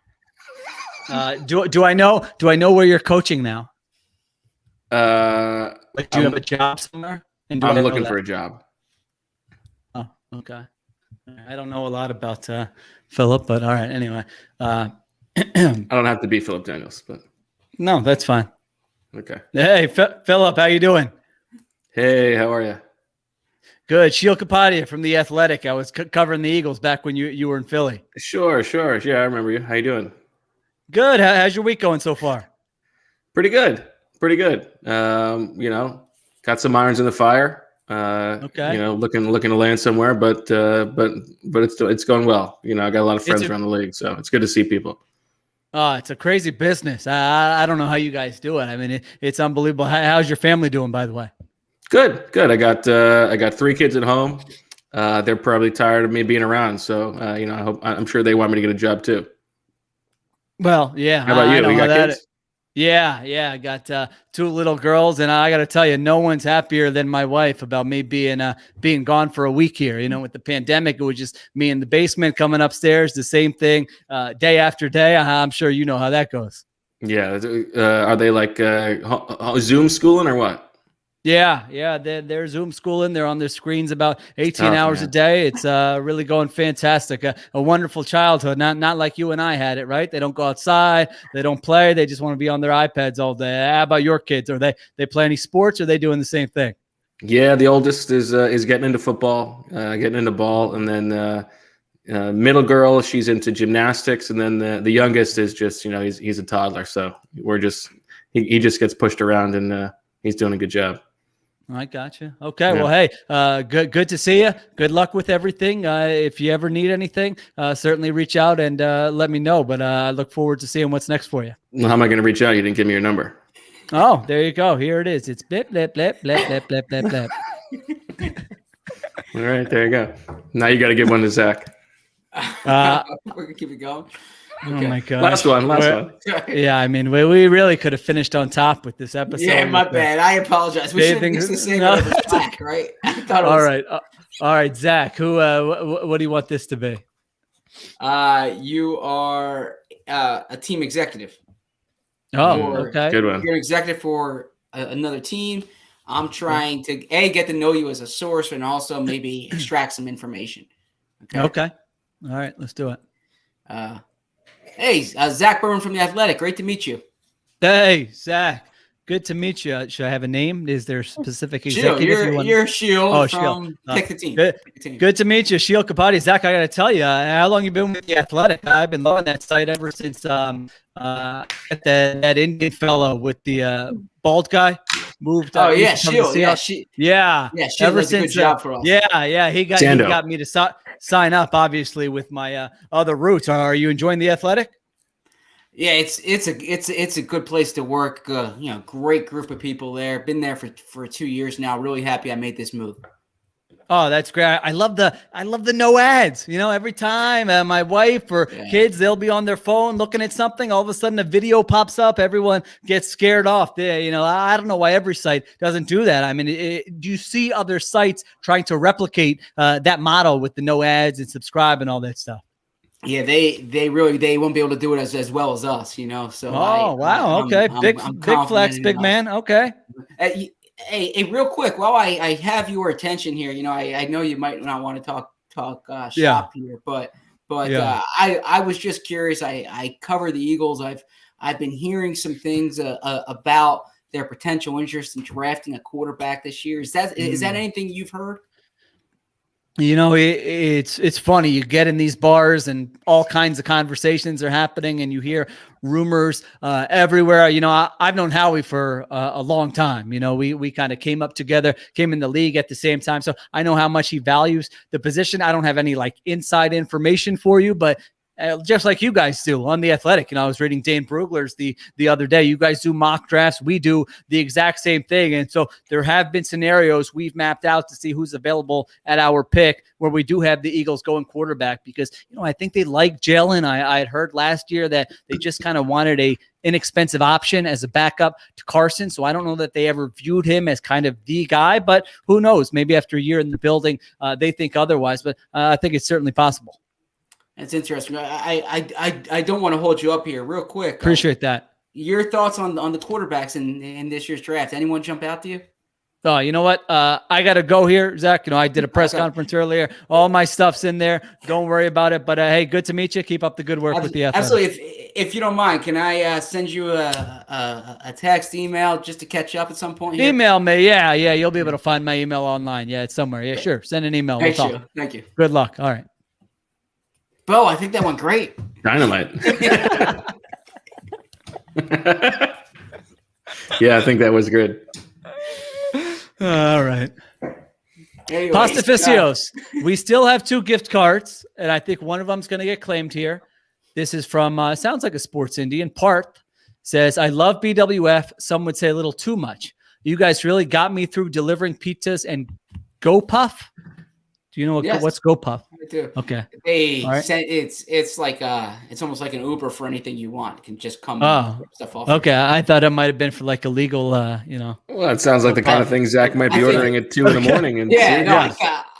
Do I know where you're coaching now? Do you have a job somewhere? And I'm looking for a job. Oh, okay. I don't know a lot about Philip, but all right. Anyway, I don't have to be Philip Daniels, but no, that's fine. okay. Hey, Philip, how you doing? Hey, how are you? Good. Sheil Kapadia from The Athletic. I was covering the Eagles back when you were in Philly. Sure. Yeah, I remember you. How you doing? Good. How's your week going so far? Pretty good. Got some irons in the fire. Okay. Looking to land somewhere, but it's going well. I got a lot of friends around the league, so it's good to see people. Oh, it's a crazy business. I don't know how you guys do it. I mean, it's unbelievable. How's your family doing, by the way? Good. I got 3 kids at home. They're probably tired of me being around, so I'm sure they want me to get a job too. Well, yeah. How about you? You got kids? Yeah. I got 2 little girls, and I got to tell you, no one's happier than my wife about me being gone for a week here. With the pandemic, it was just me in the basement, coming upstairs, the same thing, day after day. I'm sure you know how that goes. Yeah. Are they Zoom schooling or what? Yeah. They're Zoom schooling. They're on their screens about 18 hours a day. It's really going fantastic. A wonderful childhood. Not like you and I had it, right? They don't go outside. They don't play. They just want to be on their iPads all day. How about your kids? Are they play any sports? Or are they doing the same thing? Yeah, the oldest is getting into football, getting into ball, and then middle girl, she's into gymnastics, and then the youngest is just he's a toddler, so we're just he just gets pushed around, and he's doing a good job. I got you. Okay. Yeah. Well, hey, good to see you. Good luck with everything. If you ever need anything, certainly reach out and let me know. But I look forward to seeing what's next for you. Well, how am I going to reach out? You didn't give me your number. Oh, there you go. Here it is. It's blip, blip, blip, blip, blip, blip, blip, blip. All right. There you go. Now you got to give one to Zach. We're going to keep it going. Okay. Oh my God! Last one. Yeah, I mean, we really could have finished on top with this episode. Yeah, my bad. I apologize. We should have used the same Zach, right? I thought it was... All right, Zach. Who? What do you want this to be? You are a team executive. Oh, okay. Good one. You're an executive for another team. I'm trying to get to know you as a source and also maybe extract some information. Okay. All right, let's do it. Hey, Zach Berman from The Athletic. Great to meet you. Hey, Zach. Good to meet you. Should I have a name? Is there a specific executive? You're Sheil from Sheil. Pick the Team. Good to meet you, Sheil Kapadia. Zach, I got to tell you, how long you been with The Athletic? I've been loving that site ever since that Indian fellow with the bald guy moved. Oh, yeah, Sheil. Yeah. Sheil does a good job for us. Yeah. He got me to sign up, obviously, with my other roots. Are you enjoying The Athletic? Yeah, it's a good place to work. Great group of people there. Been there for 2 years now. Really happy I made this move. Oh, that's great. I love the no ads. Every time my wife or kids, they'll be on their phone looking at something. All of a sudden, a video pops up. Everyone gets scared off. I don't know why every site doesn't do that. I mean, do you see other sites trying to replicate that model with the no ads and subscribe and all that stuff? Yeah, they won't be able to do it as well as us, you know. So wow, okay, big flex, big man. Okay. Hey, real quick, while I have your attention here, you know, I know you might not want to talk shop here, but I was just curious. I cover the Eagles. I've been hearing some things about their potential interest in drafting a quarterback this year. Is that anything you've heard? You know, it's funny. You get in these bars and all kinds of conversations are happening, and you hear rumors everywhere. You know, I've known Howie for a long time. You know, we kind of came up together, came in the league at the same time, so I know how much he values the position. I don't have any like inside information for you, but just like you guys do on The Athletic. You know, I was reading Dane Brugler's the other day. You guys do mock drafts. We do the exact same thing. And so there have been scenarios we've mapped out to see who's available at our pick where we do have the Eagles going quarterback because, you know, I think they like Jalen. I had heard last year that they just kind of wanted a inexpensive option as a backup to Carson. So I don't know that they ever viewed him as kind of the guy, but who knows? Maybe after a year in the building, they think otherwise, but I think it's certainly possible. That's interesting. I don't want to hold you up here. Real quick. Appreciate that. Your thoughts on the quarterbacks in this year's draft? Anyone jump out to you? Oh, you know what? I got to go here, Zach. You know, I did a press conference earlier. All my stuff's in there. Don't worry about it. But hey, good to meet you. Keep up the good work with the Athletic. Absolutely. If you don't mind, can I send you a text, email just to catch up at some point here? Email me. Yeah. You'll be able to find my email online. Yeah, it's somewhere. Yeah, sure. Send an email. We'll talk. Thank you. Good luck. All right. Bo, I think that went great. Dynamite. Yeah, I think that was good. All right. Anyways, Pastaficios. We still have 2 gift cards, and I think one of them's going to get claimed here. This is from, sounds like a Sports Indian. Parth says, I love BWF. Some would say a little too much. You guys really got me through delivering pizzas and GoPuff. Do you know what's GoPuff? I do. Okay. It's like it's almost like an Uber for anything you want. It can just come stuff off. Okay, I thought it might have been for like illegal, you know. Well, it sounds like the kind of thing Zach might be ordering at 2 in the morning. And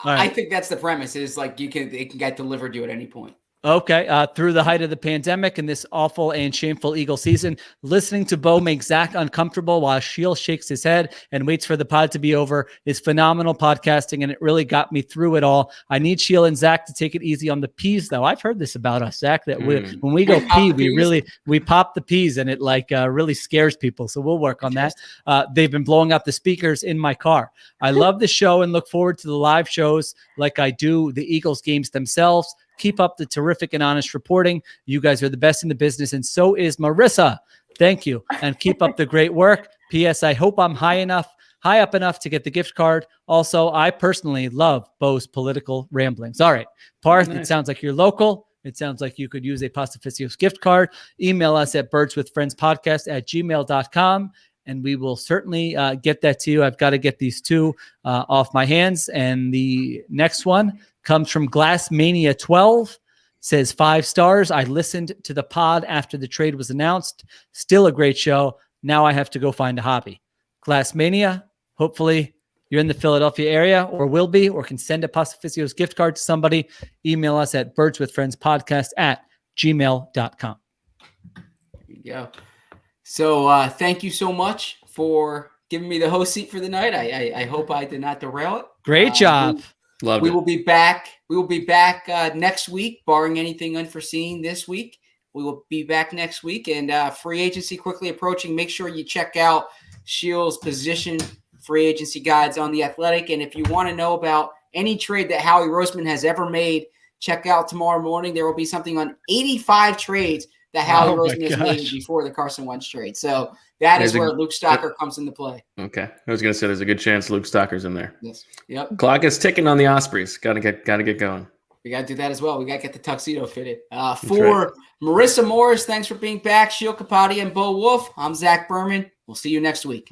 I think that's the premise. Is like it can get delivered to you at any point. Okay. Through the height of the pandemic and this awful and shameful Eagle season, listening to Bo make Zach uncomfortable while Sheil shakes his head and waits for the pod to be over is phenomenal podcasting, and it really got me through it all. I need Sheil and Zach to take it easy on the peas, though. I've heard this about us, Zach, that when we go pee, we pop the peas, and it like really scares people. So we'll work on that. They've been blowing out the speakers in my car. I love the show and look forward to the live shows like I do the Eagles games themselves. Keep up the terrific and honest reporting. You guys are the best in the business, and so is Marissa. Thank you, and keep up the great work. P.S. I hope I'm high up enough to get the gift card. Also, I personally love Bo's political ramblings. All right, Parth, nice. It sounds like you're local. It sounds like you could use a Pastaficios gift card. Email us at birdswithfriendspodcast@gmail.com, and we will certainly get that to you. I've got to get these 2 off my hands, and the next one comes from Glassmania 12, says 5 stars. I listened to the pod after the trade was announced. Still a great show. Now I have to go find a hobby. Glassmania, hopefully you're in the Philadelphia area or will be, or can send a Pastaficios gift card to somebody. Email us at birdswithfriendspodcast@gmail.com. There you go. So thank you so much for giving me the host seat for the night. I hope I did not derail it. Great job. We will be back. We will be back next week, barring anything unforeseen this week. We will be back next week, and free agency quickly approaching. Make sure you check out Sheil's position free agency guides on The Athletic. And if you want to know about any trade that Howie Roseman has ever made, check out tomorrow morning. There will be something on 85 trades that Howie Roseman has made before the Carson Wentz trade. So that is where Luke Stocker comes into play. Okay. I was going to say there's a good chance Luke Stocker's in there. Yes. Yep. Clock is ticking on the Ospreys. Got to get going. We got to do that as well. We got to get the tuxedo fitted. For Marissa Morris, thanks for being back. Sheil Kapadia and Bo Wolf. I'm Zach Berman. We'll see you next week.